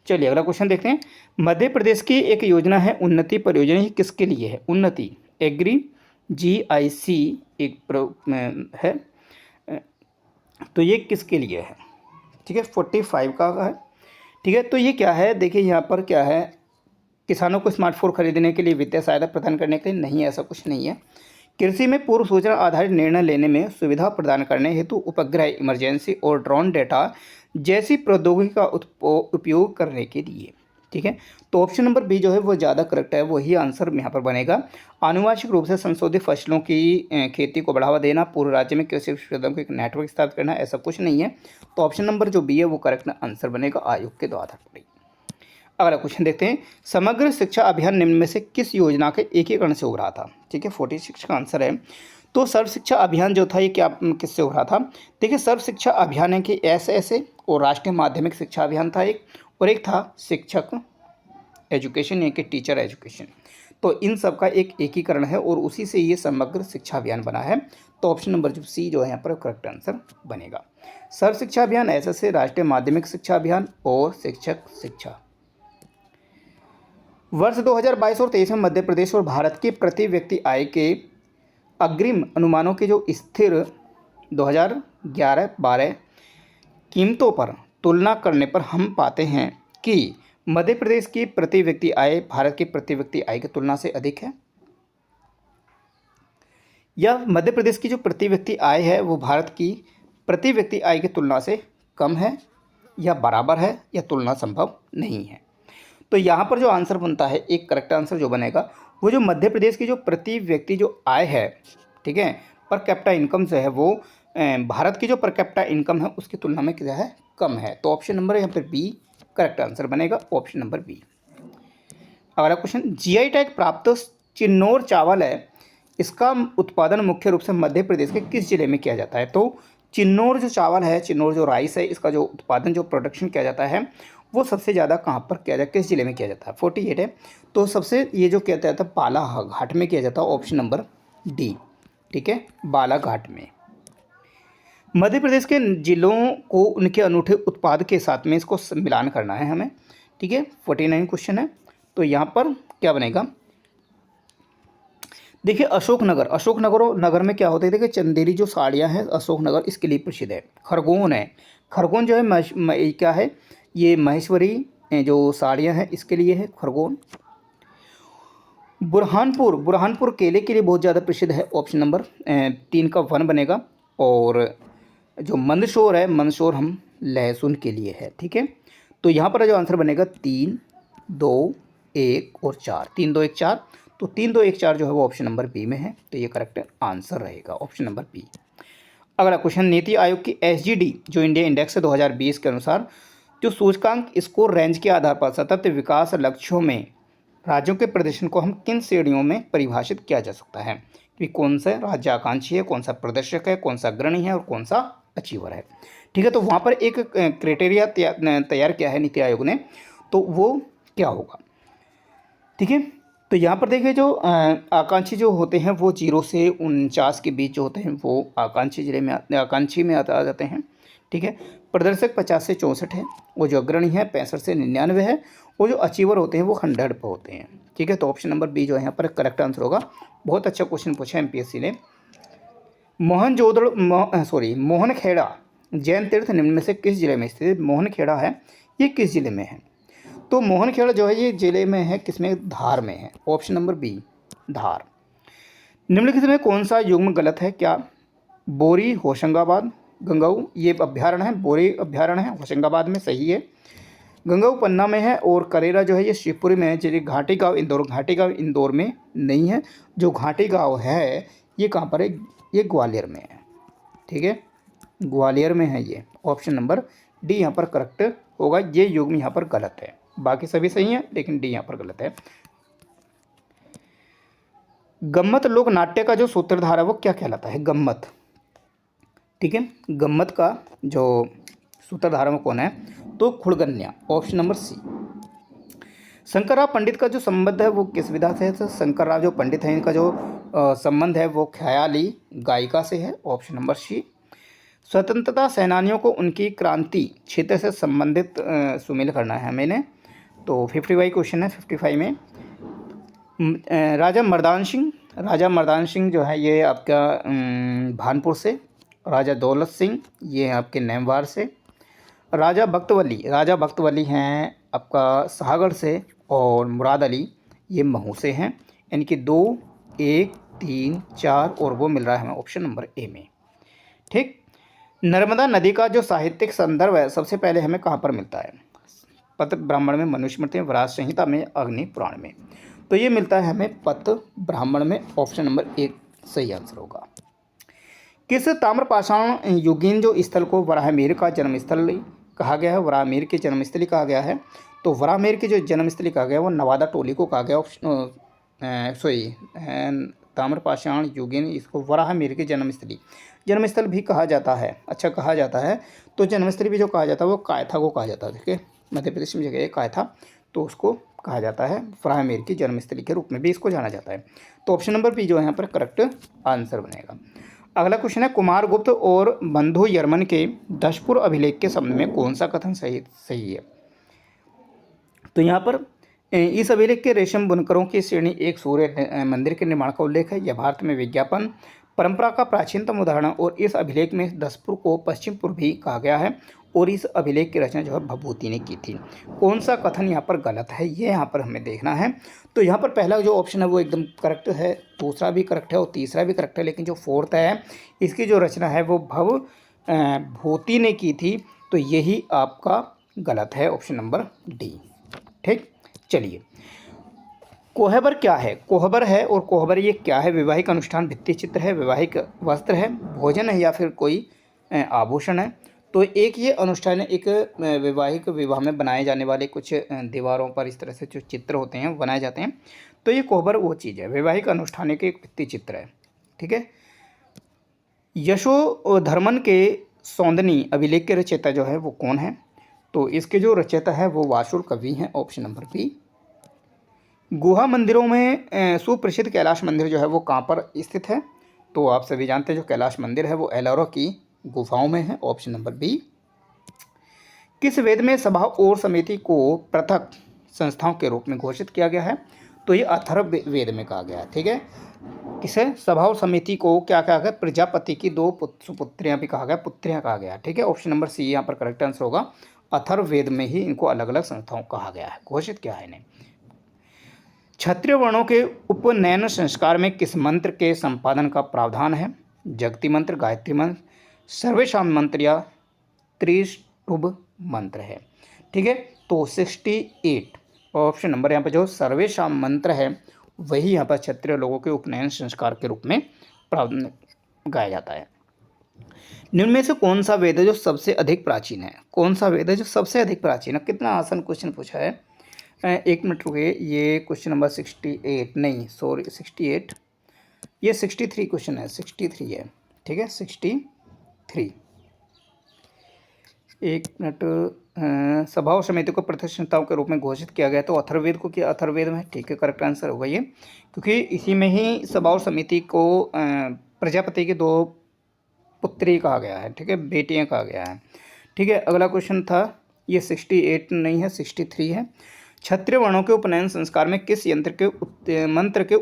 चलिए अगला क्वेश्चन देखते हैं। मध्य प्रदेश की एक योजना है उन्नति परियोजना, ये किसके लिए है? उन्नति एग्री GIC एक है, तो ये किसके लिए है? ठीक है, 45 का है। ठीक है, तो ये क्या है, देखिए यहाँ पर क्या है, किसानों को स्मार्टफोन खरीदने के लिए वित्तीय सहायता प्रदान करने के लिए नहीं, ऐसा कुछ नहीं है। कृषि में पूर्व सूचना आधारित निर्णय लेने में सुविधा प्रदान करने हेतु उपग्रह, इमरजेंसी और ड्रोन डेटा जैसी प्रौद्योगिकी का उपयोग करने के लिए। ठीक है, तो ऑप्शन नंबर बी जो है वो ज़्यादा करेक्ट है, वही आंसर यहाँ पर बनेगा। आनुवांशिक रूप से संशोधित फसलों की खेती को बढ़ावा देना, पूरे राज्य में कृषि विश्वविद्यालयों का एक नेटवर्क स्थापित करना, ऐसा कुछ नहीं है। तो ऑप्शन नंबर जो बी है वो करेक्ट आंसर बनेगा आयोग के द्वारा। अगला क्वेश्चन देखते हैं। समग्र शिक्षा अभियान निम्न में से किस योजना के एकीकरण से उभरा था? ठीक है, 46 का आंसर है। तो सर्व शिक्षा अभियान जो था ये क्या किससे उभरा था? देखिए, सर्व शिक्षा अभियान है कि ऐसे और राष्ट्रीय माध्यमिक शिक्षा अभियान था एक, और एक था शिक्षक एजुकेशन यानी कि टीचर एजुकेशन। तो इन सब का एक एकीकरण है और उसी से ये समग्र शिक्षा अभियान बना है। तो ऑप्शन नंबर जो सी जो है यहाँ पर करेक्ट आंसर बनेगा। सर्व शिक्षा अभियान ऐसे राष्ट्रीय माध्यमिक शिक्षा अभियान और शिक्षक शिक्षा। वर्ष 2022 और 23 में मध्य प्रदेश और भारत की प्रति व्यक्ति आय के अग्रिम अनुमानों के जो स्थिर 2011-12 कीमतों पर तुलना करने पर हम पाते हैं कि मध्य प्रदेश की प्रति व्यक्ति आय भारत की प्रति व्यक्ति आय की तुलना से अधिक है, या मध्य प्रदेश की जो प्रति व्यक्ति आय है वो भारत की प्रति व्यक्ति आय की तुलना से कम है, या बराबर है, या तुलना संभव नहीं है। तो यहाँ पर जो आंसर बनता है, एक करेक्ट आंसर जो बनेगा वो जो मध्य प्रदेश की जो प्रति व्यक्ति जो आय है, ठीक है, पर कैपिटा इनकम से है, वो भारत की जो पर कैपिटा इनकम है उसकी तुलना में क्या है, कम है। तो ऑप्शन नंबर यहाँ पर बी करेक्ट आंसर बनेगा, ऑप्शन नंबर बी। अगला क्वेश्चन, जीआई टैग प्राप्त चिन्नौर चावल है, इसका उत्पादन मुख्य रूप से मध्य प्रदेश के किस जिले में किया जाता है? तो चिन्नौर जो चावल है, चिन्नौर जो राइस है, इसका जो उत्पादन जो प्रोडक्शन किया जाता है वो सबसे ज़्यादा कहाँ पर किया जाता है, किस जिले में किया जाता है? 48 है। तो सबसे ये जो किया जाता है बालाघाट में किया जाता है, ऑप्शन नंबर डी। ठीक है, बालाघाट में। मध्य प्रदेश के जिलों को उनके अनूठे उत्पाद के साथ में इसको मिलान करना है हमें। ठीक है, 49 क्वेश्चन है। तो यहाँ पर क्या बनेगा, देखिए अशोकनगर, नगर में क्या होता है, देखिए चंदेरी जो साड़ियाँ हैं अशोकनगर इसके लिए प्रसिद्ध है। खरगोन है, खरगोन जो है क्या है, ये महेश्वरी जो साड़ियाँ हैं इसके लिए है खरगोन। बुरहानपुर केले के लिए बहुत ज़्यादा प्रसिद्ध है, ऑप्शन नंबर 3 का 1 बनेगा। और जो मंदसौर है, मंदसौर हम लहसुन के लिए है। ठीक है, तो यहाँ पर जो आंसर बनेगा 3, 2, 1 और 4, 3, 2, 1, 4। तो 3, 2, 1, 4 जो है वो ऑप्शन नंबर बी में है, तो ये करेक्ट आंसर रहेगा, ऑप्शन नंबर बी। अगला क्वेश्चन, नीति आयोग की एसजीडी जो इंडिया इंडेक्स है 2020 के अनुसार जो सूचकांक स्कोर रेंज के आधार पर सतत विकास लक्ष्यों में राज्यों के प्रदर्शन को हम किन श्रेणियों में परिभाषित किया जा सकता है कि कौन सा राज्य आकांक्षी है, कौन सा प्रदर्शक है, कौन सा अग्रणी है और कौन सा अचीवर है? ठीक है, तो वहाँ पर एक क्राइटेरिया तैयार किया है नीति आयोग ने, तो वो क्या होगा? ठीक है, तो यहाँ पर देखिए जो आकांक्षी जो होते हैं वो 0 से 49 के बीच जो होते हैं वो आकांक्षी में आ जाते हैं। ठीक है, प्रदर्शक 50 से 64 है, वो जो अग्रणी है 65 से 99 है, वो जो अचीवर होते हैं वो 100 पर होते हैं। ठीक है, तो ऑप्शन नंबर बी जो है यहाँ पर करेक्ट आंसर होगा। बहुत अच्छा क्वेश्चन पूछा एमपीएससी ने। मोहनखेड़ा जैन तीर्थ निम्न में से किस जिले में स्थित? मोहनखेड़ा है, ये किस जिले में है? तो मोहनखेड़ा जो है ये जिले में है, किसमें? धार में है, ऑप्शन नंबर बी धार। निम्नलिखित में कौन सा युग्म गलत है? क्या बोरी होशंगाबाद गंगाऊ ये अभ्यारण्य है, बोरी अभ्यारण्य है होशंगाबाद में, सही है। गंगाऊ पन्ना में है और करेरा जो है ये शिवपुरी में है। जैसे घाटी गाँव इंदौर में नहीं है। जो घाटी गाँव है ये कहाँ पर है? ये ग्वालियर में है। ठीक है, ग्वालियर में है ये, ऑप्शन नंबर डी यहाँ पर करेक्ट होगा। ये युग्म यहाँ पर गलत है, बाकी सभी सही हैं लेकिन डी यहाँ पर गलत है। गम्मत लोक नाट्य का जो सूत्रधार है वो क्या कहलाता है? गम्मत। ठीक है, गम्मत का जो सूत्रधार में कौन है? तो खुड़गन्या, ऑप्शन नंबर सी। शंकरराव पंडित का जो संबंध है वो किस विधा से है? तो शंकरराव जो पंडित हैं इनका जो संबंध है वो ख्याली गायिका से है, ऑप्शन नंबर सी। स्वतंत्रता सेनानियों को उनकी क्रांति क्षेत्र से संबंधित सुमेल करना है मैंने, तो 55 क्वेश्चन है 55 में। राजा मर्दान सिंह जो है ये आपका भानपुर से। राजा दौलत सिंह ये आपके नेमवार से। राजा भक्तवली हैं आपका सागर से। और मुराद अली ये महू से हैं। इनकी 2, 1, 3, 4 और वो मिल रहा है हमें ऑप्शन नंबर ए में। ठीक, नर्मदा नदी का जो साहित्यिक संदर्भ है सबसे पहले हमें कहाँ पर मिलता है? पत्र ब्राह्मण में, मनुस्मृति में, वराह संहिता में, अग्नि पुराण में। तो ये मिलता है हमें पत्र ब्राह्मण में, ऑप्शन नंबर 1 सही आंसर होगा। किस ताम्रपाषाण युगीन जो स्थल को वराहमिहिर का जन्मस्थल कहा गया है? वराहमिहिर की जन्मस्थली कहा गया है। तो वराहमिहिर की जो जन्मस्थली कहा गया वो नवादा टोली को कहा गया। ताम्रपाषाण युगीन इसको वराहमिहिर की जन्मस्थल भी कहा जाता है। अच्छा, कहा जाता है। तो जन्मस्थली भी जो कहा जाता है वो कायथा को कहा जाता है। ठीक है, मध्य प्रदेश में जगह है कायथा, तो उसको कहा जाता है वराहमिहिर की जन्मस्थली के रूप में भी इसको जाना जाता है। तो ऑप्शन नंबर बी जो है यहाँ पर करेक्ट आंसर बनेगा। अगला क्वेश्चन है, कुमारगुप्त और बंधु यर्मन के दशपुर अभिलेख के संबंध में कौन सा कथन सही है? तो यहाँ पर इस अभिलेख के रेशम बुनकरों की श्रेणी एक सूर्य मंदिर के निर्माण का उल्लेख है। यह भारत में विज्ञापन परंपरा का प्राचीनतम उदाहरण और इस अभिलेख में दशपुर को पश्चिमपुर भी कहा गया है और इस अभिलेख की रचना जो है भभूति ने की थी। कौन सा कथन यहाँ पर गलत है ये यहाँ पर हमें देखना है। तो यहाँ पर पहला जो ऑप्शन है वो एकदम करेक्ट है, दूसरा भी करेक्ट है और तीसरा भी करेक्ट है, लेकिन जो फोर्थ है इसकी जो रचना है वो भभूति ने की थी, तो यही आपका गलत है, ऑप्शन नंबर डी। ठीक, चलिए कोहबर क्या है? कोहबर है, और कोहबर ये क्या है? वैवाहिक अनुष्ठान, भित्ति चित्र है, वैवाहिक वस्त्र है, भोजन है, या फिर कोई आभूषण है? तो एक ये अनुष्ठान है, एक वैवाहिक विवाह में बनाए जाने वाले कुछ दीवारों पर इस तरह से जो चित्र होते हैं बनाए जाते हैं। तो ये कोहबर वो चीज़ है, वैवाहिक अनुष्ठान के एक भित्ति चित्र है। ठीक है। यशोधर्मन के सौंदनी अभिलेख के रचयिता जो है वो कौन है? तो इसके जो रचयिता है वो वासुर कवि हैं, ऑप्शन नंबर बी। गुहा मंदिरों में सुप्रसिद्ध कैलाश मंदिर जो है वो कहाँ पर स्थित है? तो आप सभी जानते हैं जो कैलाश मंदिर है वो एलोरा की गुफाओं में है, ऑप्शन नंबर बी। किस वेद में सभा और समिति को पृथक संस्थाओं के रूप में घोषित किया गया है? तो ये अथर्व वेद में कहा गया है। ठीक है। किसे सभा और समिति को क्या कहा गया? प्रजापति की 2 सुपुत्रियां भी कहा गया, पुत्रियां कहा गया। ठीक है। ऑप्शन नंबर सी यहाँ पर करेक्ट आंसर होगा। अथर्व वेद में ही इनको अलग अलग संस्थाओं कहा गया है, घोषित किया है इन्हें। क्षत्रिय वर्णों के उपनयन संस्कार में किस मंत्र के संपादन का प्रावधान है? जगती मंत्र, गायत्री मंत्र, सर्वेशाम मंत्र या त्रिशुभ मंत्र है। ठीक है। तो 68 ऑप्शन नंबर यहाँ पर जो सर्वेशाम मंत्र है वही यहाँ पर क्षत्रिय लोगों के उपनयन संस्कार के रूप में प्रावधान गाया जाता है। निम्न में से कौन सा वेद है जो सबसे अधिक प्राचीन है? कौन सा वेद है जो सबसे अधिक प्राचीन है? कितना आसान क्वेश्चन पूछा है। एक मिनट रुकिए, ये क्वेश्चन नंबर 68 नहीं, सॉरी 68, ये 63 क्वेश्चन है, 63 है। ठीक है, 63। एक मिनट। सभा और समिति को प्रतिष्ठाताओं के रूप में घोषित किया गया, तो अथर्ववेद को किया, अथर्ववेद में। ठीक है, करेक्ट आंसर होगा ये, क्योंकि इसी में ही सभा और समिति को प्रजापति की 2 पुत्री कहा गया है। ठीक है, बेटियां कहा गया है। ठीक है, अगला क्वेश्चन था, ये 68 नहीं है, 63 है। क्षत्रिय वर्णों के उपनयन संस्कार में किस मंत्र के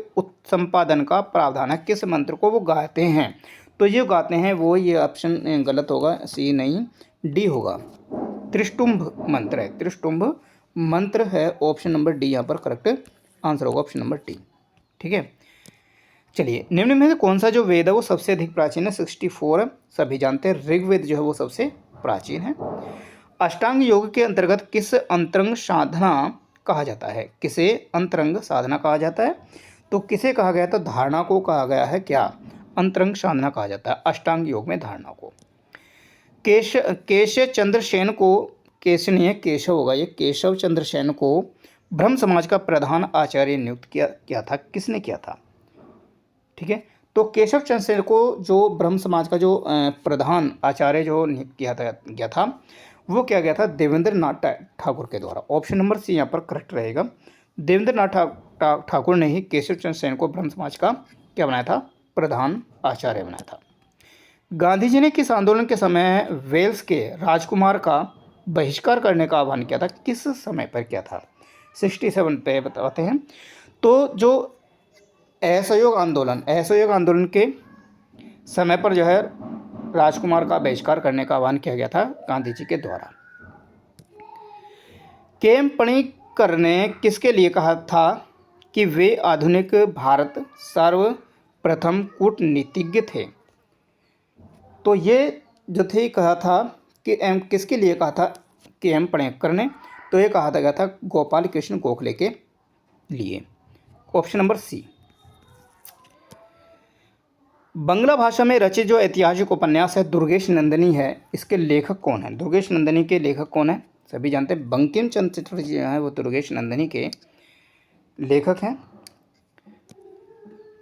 संपादन का प्रावधान है? किस मंत्र को वो गाते हैं? तो ये गाते हैं वो, ये ऑप्शन गलत होगा, सी नहीं, डी होगा। त्रिशुभ मंत्र है, त्रिशुभ मंत्र है, ऑप्शन नंबर डी यहाँ पर करेक्ट आंसर होगा, ऑप्शन नंबर डी। ठीक है, चलिए, निम्न में से कौन सा जो वेद है वो सबसे अधिक प्राचीन है? 64 सभी जानते हैं, ऋग्वेद जो है वो सबसे प्राचीन है। अष्टांग योग के अंतर्गत किस अंतरंग साधना कहा जाता है? किसे अंतरंग साधना कहा जाता है? तो किसे कहा गया? तो धारणा को कहा गया है, क्या अंतरंग साधना कहा जाता है अष्टांग योग में, धारणा को। केश चंद्र सेन को, केश नहीं है, केशव होगा ये, केशव चंद्र सेन को ब्रह्म समाज का प्रधान आचार्य नियुक्त किया था, किसने किया था? ठीक है, तो केशव चंद्र सेन को जो ब्रह्म समाज का जो प्रधान आचार्य जो नियुक्त किया था वो क्या गया था? देवेंद्र नाथ ठाकुर के द्वारा। ऑप्शन नंबर सी यहाँ पर करेक्ट रहेगा। देवेंद्र नाथ ठाकुर ने ही केशव चंद्र सेन को ब्रह्म समाज का क्या बनाया था? प्रधान आचार्य बनाया था। गांधी जी ने किस आंदोलन के समय वेल्स के राजकुमार का बहिष्कार करने का आह्वान किया था? किस समय पर किया था? 67 पे बताते हैं। तो जो असहयोग आंदोलन के समय पर जो है राजकुमार का बहिष्कार करने का आह्वान किया गया था गांधी जी के द्वारा। केएम पणिक्कर ने किसके लिए कहा था कि वे आधुनिक भारत सर्वप्रथम कूटनीतिज्ञ थे? तो ये जो थे कहा था कि किसके लिए कहा था केएम पणिक्कर ने? तो ये कहा गया था गोपाल कृष्ण गोखले के लिए, ऑप्शन नंबर सी। बंगला भाषा में रचित जो ऐतिहासिक उपन्यास है दुर्गेश नंदिनी है, इसके लेखक कौन है? दुर्गेश नंदिनी के लेखक कौन है? सभी जानते हैं, बंकिम चंद्र चटर्जी जी हैं वो दुर्गेश नंदिनी के लेखक हैं।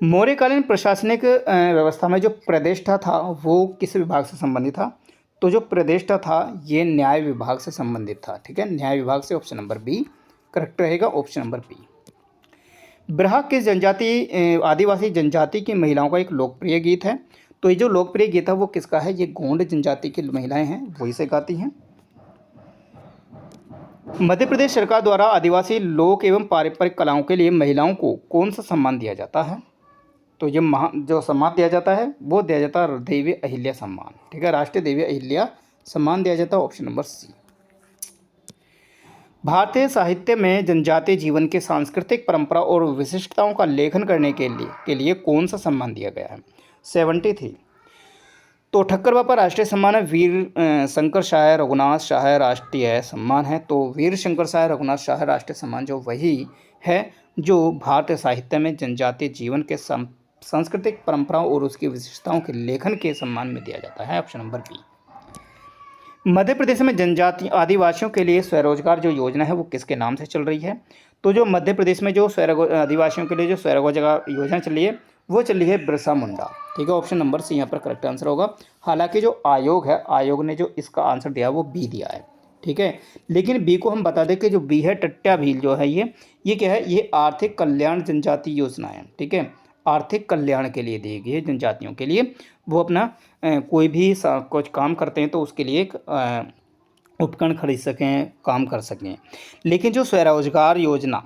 मौर्यकालीन प्रशासनिक व्यवस्था में जो प्रतिष्ठा था वो किस विभाग से संबंधित था? तो जो प्रतिष्ठा था ये न्याय विभाग से संबंधित था। ठीक है, न्याय विभाग से, ऑप्शन नंबर बी करेक्ट रहेगा, ऑप्शन नंबर बी। बिरहा किस जनजाति आदिवासी जनजाति की महिलाओं का एक लोकप्रिय गीत है? तो ये जो लोकप्रिय गीत है वो किसका है? ये गोंड जनजाति की महिलाएं हैं वो इसे गाती हैं। मध्य प्रदेश सरकार द्वारा आदिवासी लोक एवं पारंपरिक कलाओं के लिए महिलाओं को कौन सा सम्मान दिया जाता है? तो ये जो सम्मान दिया जाता है वो दिया जाता है देवी अहिल्या सम्मान। ठीक है, राष्ट्रीय देवी अहिल्या सम्मान दिया जाता है, ऑप्शन नंबर सी। भारतीय साहित्य में जनजातीय जीवन के सांस्कृतिक परंपरा और विशिष्टताओं का लेखन करने के लिए कौन सा सम्मान दिया गया है? 73। तो ठक्कर बापा राष्ट्रीय सम्मान है, वीर शंकर शाह रघुनाथ शाह राष्ट्रीय सम्मान है। तो वीर शंकर शाह रघुनाथ शाह राष्ट्रीय सम्मान जो वही है जो भारतीय साहित्य में जनजातीय जीवन के सांस्कृतिक परंपराओं और उसकी विशेषताओं के लेखन के सम्मान में दिया जाता है। Option number B. Madhya Pradesh में जनजाति आदिवासियों के लिए स्वरोजगार जो योजना है वो किसके नाम से चल रही है? तो जो मध्य प्रदेश में जो आदिवासियों के लिए जो स्वरोजगार योजना चल रही है वो चल रही है बिरसा मुंडा। ठीक है, ऑप्शन नंबर सी यहाँ पर करेक्ट आंसर होगा। हालांकि जो आयोग है, आयोग ने जो इसका आंसर दिया वो बी दिया है। ठीक है, लेकिन बी को हम बता दें कि जो बी है टट्टा भील जो है ये क्या है, ये आर्थिक कल्याण जनजाति योजना है। ठीक है, आर्थिक कल्याण के लिए दी गई है जनजातियों के लिए। वो अपना कोई भी कुछ काम करते हैं तो उसके लिए एक उपकरण खरीद सकें, काम कर सकें। लेकिन जो स्वरोजगार योजना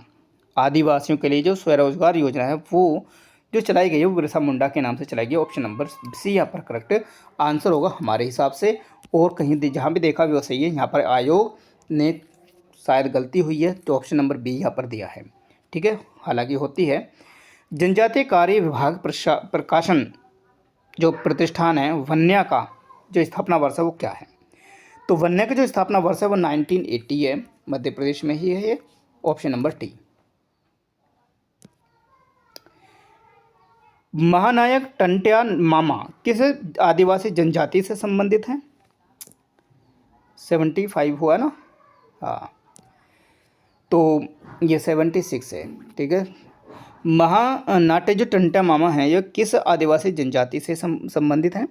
आदिवासियों के लिए जो स्वरोजगार योजना है वो जो चलाई गई है वो बिरसा मुंडा के नाम से चलाई गई। ऑप्शन नंबर सी यहाँ पर करेक्ट आंसर होगा हमारे हिसाब से। और कहीं जहाँ भी देखा भी वो सही है, यहाँ पर आयोग ने शायद गलती हुई है तो ऑप्शन नंबर बी यहाँ पर दिया है। ठीक है, हालांकि होती है। जनजातीय कार्य विभाग प्रकाशन जो प्रतिष्ठान है वन्या का जो स्थापना वर्ष है वो क्या है? तो वन्या का जो स्थापना वर्ष है वो 1980 है, मध्य प्रदेश में ही है ये। Option number T. महानायक टंट्या मामा किस आदिवासी जनजाति से संबंधित हैं? 75 हुआ ना, हाँ तो ये 76 है। ठीक है, महानाट्य जो टंट्या मामा हैं ये किस आदिवासी जनजाति से संबंधित हैं?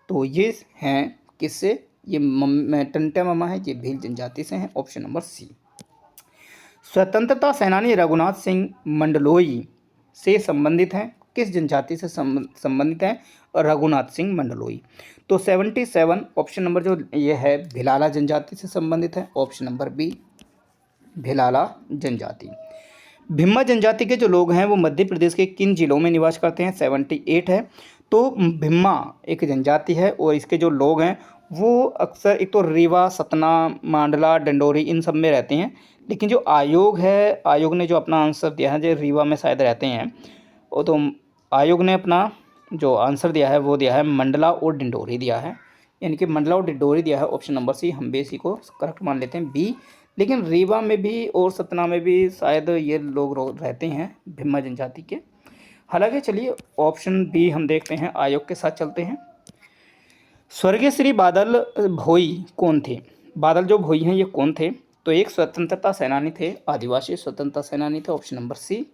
तो ये हैं किससे? ये टंट्या मामा है ये भील जनजाति से हैं। Option number C. स्वतंत्रता सेनानी रघुनाथ सिंह मंडलोई से संबंधित हैं, किस जनजाति से संबंधित हैं? रघुनाथ सिंह मंडलोई। तो 77 ऑप्शन नंबर जो ये है भिलाला जनजाति से संबंधित है। ऑप्शन नंबर बी भिलाला जनजाति। भिम्मा जनजाति के जो लोग हैं वो मध्य प्रदेश के किन जिलों में निवास करते हैं? 78 है। तो भिम्मा एक जनजाति है और इसके जो लोग हैं वो अक्सर एक तो रीवा, सतना, मांडला, डिंडोरी इन सब में रहते हैं। लेकिन जो आयोग है, आयोग ने जो अपना आंसर दिया है जो रीवा में शायद रहते हैं, वो तो आयोग ने अपना जो आंसर दिया है वो दिया है मंडला और डिंडोरी दिया है, यानी कि मंडला और डिंडोरी दिया है। ऑप्शन नंबर सी हम भी इसी को करेक्ट मान लेते हैं बी। लेकिन रीवा में भी और सतना में भी शायद ये लोग रहते हैं भिम्मा जनजाति के। हालांकि चलिए ऑप्शन बी हम देखते हैं, आयोग के साथ चलते हैं। स्वर्गीय श्री बादल भोई कौन थे? बादल जो भोई हैं ये कौन थे? तो एक स्वतंत्रता सेनानी थे, आदिवासी स्वतंत्रता सेनानी थे। ऑप्शन नंबर सी।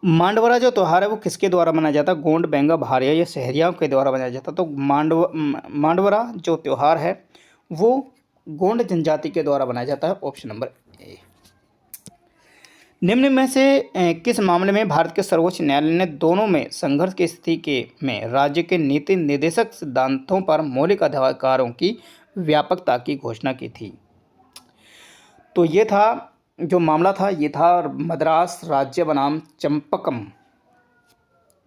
मांडवरा जो त्यौहार है वो किसके द्वारा मनाया जाता है? गोंड, बेंगा, भारिया या सहरिया के द्वारा मनाया जाता है? तो मांडवरा जो त्यौहार है वो गोंड जनजाति के द्वारा बनाया जाता है। Option number A. निम्न में से किस मामले में भारत के सर्वोच्च न्यायालय ने दोनों में संघर्ष की स्थिति में राज्य के नीति निर्देशक सिद्धांतों पर मौलिक अधिकारों की व्यापकता की घोषणा की थी? तो ये था जो मामला था, ये था मद्रास राज्य बनाम चंपकम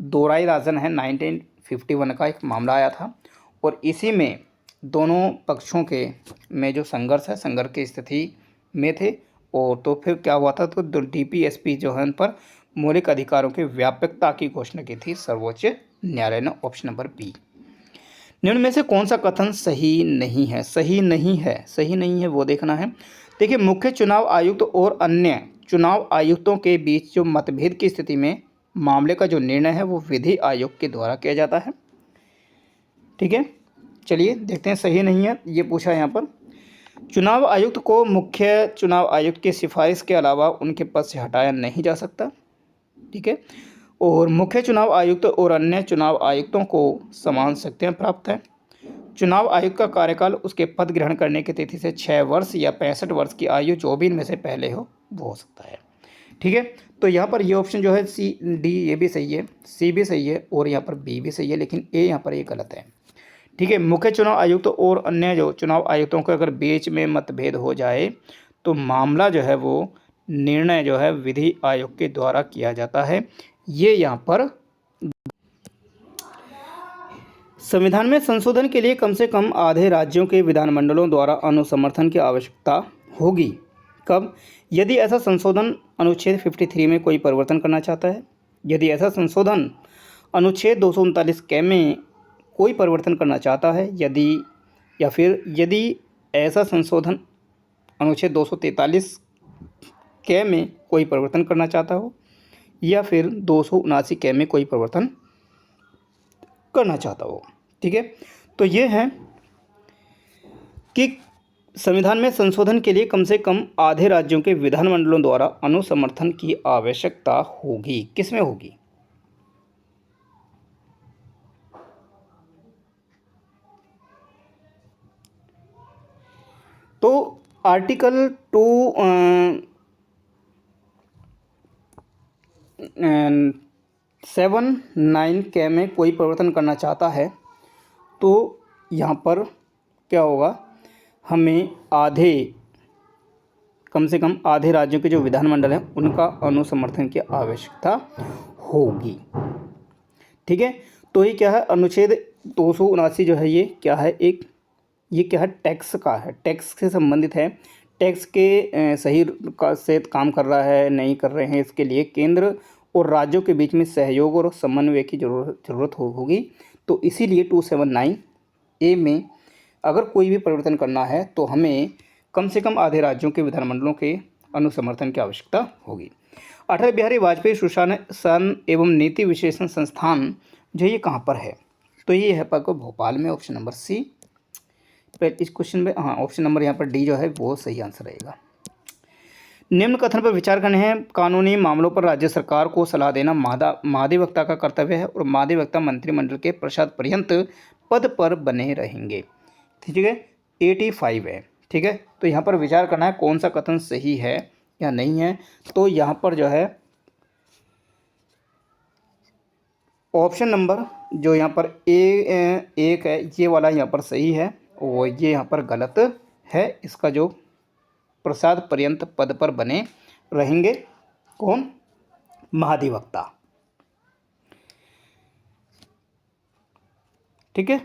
दोराई राजन है 1951 का एक मामला आया था। और इसी में दोनों पक्षों के में जो संघर्ष है, संघर्ष की स्थिति में थे। और तो फिर क्या हुआ था, तो DPSP जो है उन पर मौलिक अधिकारों की व्यापकता की घोषणा की थी सर्वोच्च न्यायालय ने। Option number B. निम्न में से कौन सा कथन सही नहीं है? सही नहीं है, सही नहीं है वो देखना है। देखिए, मुख्य चुनाव आयुक्त और अन्य चुनाव आयुक्तों के बीच जो मतभेद की स्थिति में मामले का जो निर्णय है वो विधि आयोग के द्वारा किया जाता है। ठीक है, चलिए देखते हैं सही नहीं है ये पूछा है यहाँ पर। चुनाव आयुक्त को मुख्य चुनाव आयुक्त की सिफारिश के अलावा उनके पद से हटाया नहीं जा सकता। ठीक है, और मुख्य चुनाव आयुक्त और अन्य चुनाव आयुक्तों को समान शक्तियाँ प्राप्त हैं। चुनाव आयुक्त का कार्यकाल उसके पद ग्रहण करने की तिथि से 6 वर्ष या 65 वर्ष की आयु जो भी इनमें से पहले हो वो हो सकता है। ठीक है, तो यहाँ पर ये ऑप्शन जो है सी डी ये भी सही है, सी भी सही है और यहाँ पर बी भी सही है, लेकिन ए यहाँ पर ये गलत है। ठीक है, मुख्य चुनाव आयुक्त और अन्य जो चुनाव आयुक्तों के अगर बीच में मतभेद हो जाए तो मामला जो है वो निर्णय जो है विधि आयोग के द्वारा किया जाता है। ये यहाँ पर संविधान में संशोधन के लिए कम से कम आधे राज्यों के विधानमंडलों द्वारा अनुसमर्थन की आवश्यकता होगी। कब? यदि ऐसा संशोधन अनुच्छेद 53 में कोई परिवर्तन करना चाहता है, यदि ऐसा संशोधन अनुच्छेद 239 के में कोई परिवर्तन करना चाहता है, यदि ऐसा संशोधन अनुच्छेद 243 के में कोई परिवर्तन करना चाहता हो, या फिर 279 के में कोई परिवर्तन करना चाहता हो। ठीक है, तो ये है कि संविधान में संशोधन के लिए कम से कम आधे राज्यों के विधानमंडलों द्वारा अनुसमर्थन की आवश्यकता होगी। किसमें होगी? तो आर्टिकल 279 के में कोई परिवर्तन करना चाहता है तो यहाँ पर क्या होगा, हमें कम से कम आधे राज्यों के जो विधानमंडल हैं उनका अनुसमर्थन की आवश्यकता होगी। ठीक है, तो ये क्या है, अनुच्छेद 279 जो है ये क्या है, ये क्या है, टैक्स का है, टैक्स से संबंधित है। टैक्स के सही से काम कर रहा है नहीं कर रहे हैं, इसके लिए केंद्र और राज्यों के बीच में सहयोग और समन्वय की ज़रूरत होगी। तो इसीलिए 279 ए में अगर कोई भी परिवर्तन करना है तो हमें कम से कम आधे राज्यों के विधानमंडलों के अनुसमर्थन की आवश्यकता होगी। अटल बिहारी वाजपेयी सुशासन एवं नीति विश्लेषण संस्थान जो ये कहाँ पर है, तो ये है आपको भोपाल में, ऑप्शन नंबर सी। इस क्वेश्चन में हाँ, ऑप्शन नंबर यहाँ पर डी जो है वो सही आंसर रहेगा। निम्न कथन पर विचार करने हैं, कानूनी मामलों पर राज्य सरकार को सलाह देना महाधिवक्ता का कर्तव्य है और महाधिवक्ता मंत्रिमंडल के प्रसाद पर्यंत पद पर बने रहेंगे। ठीक है, 85 है। ठीक है, तो यहाँ पर विचार करना है कौन सा कथन सही है या नहीं है। तो यहाँ पर जो है ऑप्शन नंबर जो यहाँ पर एक है ये वाला यहाँ पर सही है और ये यहाँ पर गलत है। इसका जो प्रसाद पर्यंत पद पर बने रहेंगे कौन, महाधिवक्ता। ठीक है,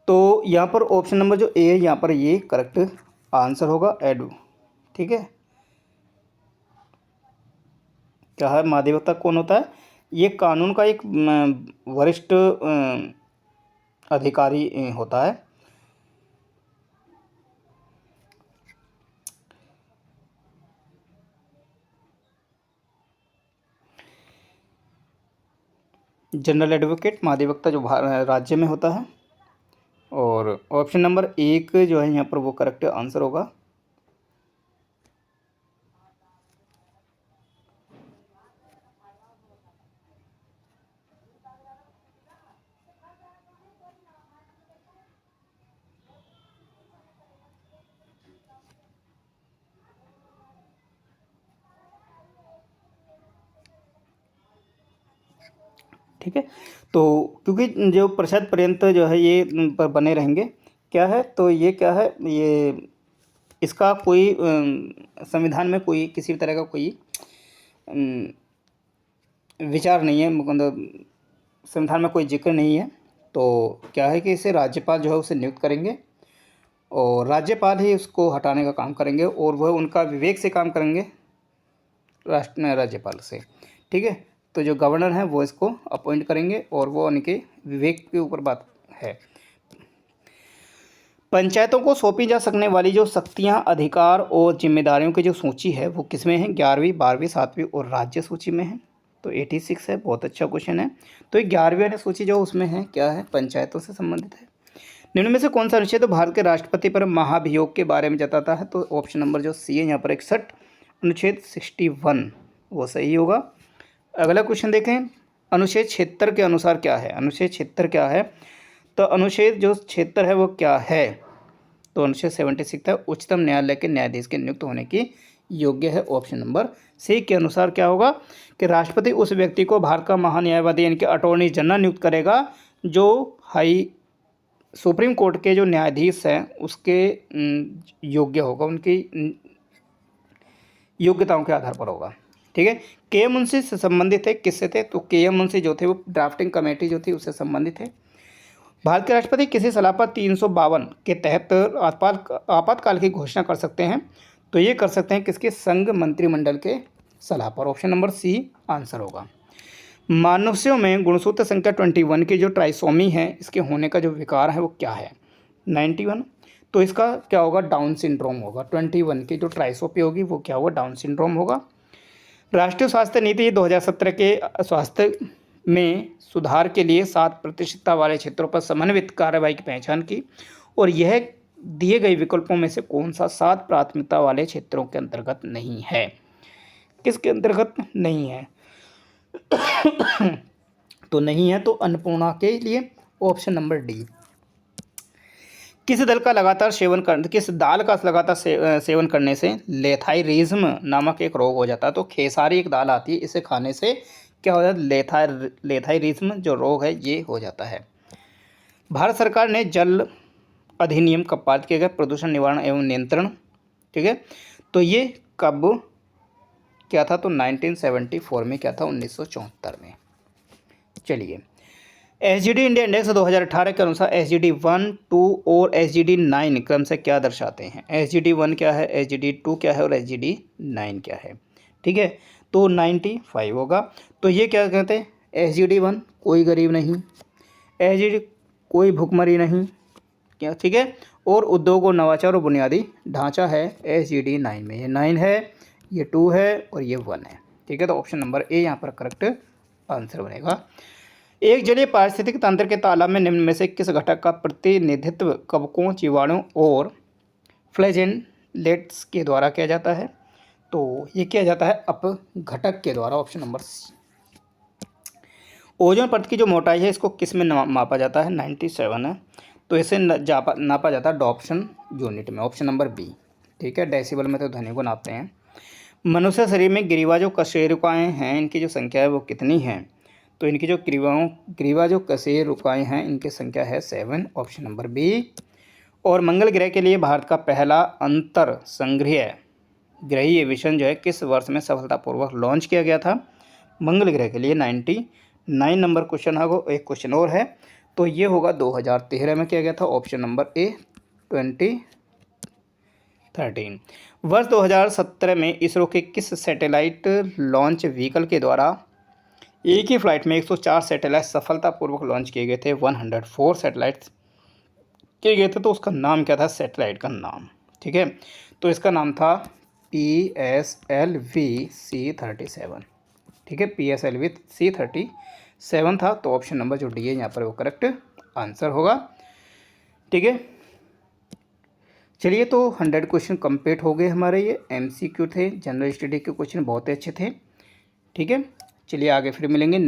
तो यहाँ पर ऑप्शन नंबर जो ए है यहाँ पर ये करेक्ट आंसर होगा। ठीक है, क्या है, महाधिवक्ता कौन होता है, ये कानून का एक वरिष्ठ अधिकारी होता है। जनरल एडवोकेट महाधिवक्ता जो राज्य में होता है। और ऑप्शन नंबर एक जो है यहाँ पर वो करेक्ट आंसर होगा। ठीक है, तो क्योंकि जो प्रसाद पर्यंत जो है ये पर बने रहेंगे क्या है, तो ये क्या है, ये इसका कोई संविधान में कोई किसी भी तरह का कोई विचार नहीं है, मतलब संविधान में कोई जिक्र नहीं है। तो क्या है कि इसे राज्यपाल जो है उसे नियुक्त करेंगे और राज्यपाल ही उसको हटाने का काम करेंगे और वह उनका विवेक से काम करेंगे राज्यपाल से। ठीक है, तो जो गवर्नर हैं वो इसको अपॉइंट करेंगे और वो उनके विवेक के ऊपर बात है। पंचायतों को सौंपी जा सकने वाली जो शक्तियां, अधिकार और जिम्मेदारियों की जो सूची है वो किसमें है, 11वीं, 12वीं, 7वीं और राज्य सूची में है। तो 86 है, बहुत अच्छा क्वेश्चन है। तो 11वीं वाली सूची जो उसमें है क्या है, पंचायतों से संबंधित है। निम्न में से कौन सा अनुच्छेद भारत के राष्ट्रपति पर महाभियोग के बारे में जताता है, तो ऑप्शन नंबर जो सी है यहाँ पर 61, अनुच्छेद 61 वो सही होगा। अगला क्वेश्चन देखें, अनुच्छेद 76 के अनुसार क्या है, अनुच्छेद 76 क्या है, तो अनुच्छेद जो 76 है वो क्या है, तो अनुच्छेद 76 है, उच्चतम न्यायालय के न्यायाधीश के नियुक्त होने की योग्य है। ऑप्शन नंबर सी के अनुसार क्या होगा कि राष्ट्रपति उस व्यक्ति को भारत का महान्यायवादी यानी कि अटॉर्नी जनरल नियुक्त करेगा जो सुप्रीम कोर्ट के जो न्यायाधीश हैं उसके योग्य होगा, उनकी योग्यताओं के आधार पर होगा। ठीक है, के मुंशी से संबंधित है, किससे थे, तो के मुंशी जो थे वो ड्राफ्टिंग कमेटी जो थी उससे संबंधित है। भारत के राष्ट्रपति किसी सलाह पर 352 के तहत आपातकाल की घोषणा कर सकते हैं, तो ये कर सकते हैं किसके, संघ मंत्रिमंडल के सलाह पर। ऑप्शन नंबर सी आंसर होगा। मनुष्यों में गुणसूत्र संख्या 21 की जो ट्राइसोमी है, इसके होने का जो विकार है वो क्या है? 91। तो इसका क्या होगा? डाउन सिंड्रोम होगा। 21 की जो ट्राइसोमी होगी वो क्या होगा? डाउन सिंड्रोम होगा। राष्ट्रीय स्वास्थ्य नीति 2017 के स्वास्थ्य में सुधार के लिए 7% वाले क्षेत्रों पर समन्वित कार्रवाई की पहचान की, और यह दिए गए विकल्पों में से कौन सा 7 प्राथमिकता वाले क्षेत्रों के अंतर्गत नहीं है? किसके अंतर्गत नहीं है? तो नहीं है तो अन्नपूर्णा के लिए ऑप्शन नंबर डी। किस दाल का लगातार सेवन करने से लेथाइरिज्म नामक एक रोग हो जाता है? तो खेसारी एक दाल आती है, इसे खाने से क्या हो जाता है? लेथाइरिज्म जो रोग है ये हो जाता है। भारत सरकार ने जल अधिनियम कब पारित किया गया? प्रदूषण निवारण एवं नियंत्रण, ठीक है। तो ये कब क्या था? तो 1974 में क्या था? 1974 में। चलिए, SGD इंडिया इंडेक्स 2018 के अनुसार SGD 1, 2 और SGD 9 क्रम से क्या दर्शाते हैं? SGD 1 क्या है, SGD 2 क्या है और SGD 9 क्या है? ठीक है, तो 95 होगा। तो ये क्या कहते हैं? SGD 1 कोई गरीब नहीं, SGD कोई भुखमरी नहीं, क्या, ठीक है। और उद्योग और नवाचार और बुनियादी ढांचा है SGD 9 में। ये 9 है, ये 2 है और ये 1 है, ठीक है। तो ऑप्शन नंबर ए यहाँ पर करेक्ट आंसर बनेगा। एक जलीय पारिस्थितिक तंत्र के तालाब में निम्न में से किस घटक का प्रतिनिधित्व कवकों, जीवाणु और फ्लैजेलेट्स के द्वारा किया जाता है? तो ये किया जाता है अपघटक के द्वारा, ऑप्शन नंबर सी। ओजोन परत की जो मोटाई है इसको किस में मापा जाता है? 97 है, तो इसे नापा जाता है डॉप्शन यूनिट में, ऑप्शन नंबर बी, ठीक है। डेसिबल में तो ध्वनि को नापते हैं। मनुष्य शरीर में ग्रीवा जो कशेरुकाएँ हैं इनकी जो संख्या है वो कितनी है? तो इनकी जो ग्रीवा जो कशेरुकाएँ हैं इनकी संख्या है 7, ऑप्शन नंबर बी। और मंगल ग्रह के लिए भारत का पहला अंतर संग्रह ग्रहीय मिशन जो है किस वर्ष में सफलतापूर्वक लॉन्च किया गया था? मंगल ग्रह के लिए 99 नंबर क्वेश्चन है वो। एक क्वेश्चन और है, तो ये होगा 2013 में किया गया था, ऑप्शन नंबर ए 2013। वर्ष 2017 में इसरो के किस सैटेलाइट लॉन्च व्हीकल के द्वारा एक ही फ्लाइट में 104 सैटेलाइट सफलतापूर्वक लॉन्च किए गए थे? 104 सैटेलाइट्स किए गए थे। तो उसका नाम क्या था? सैटेलाइट का नाम, ठीक है। तो इसका नाम था PSLV-C37, ठीक है। PSLV-C37 था। तो ऑप्शन नंबर जो डी है यहाँ पर वो करेक्ट आंसर होगा, ठीक है। चलिए, तो 100 क्वेश्चन कंप्लीट हो गए हमारे। ये MCQ थे, जनरल स्टडी के क्वेश्चन बहुत अच्छे थे, ठीक है। चलिए आगे फिर मिलेंगे।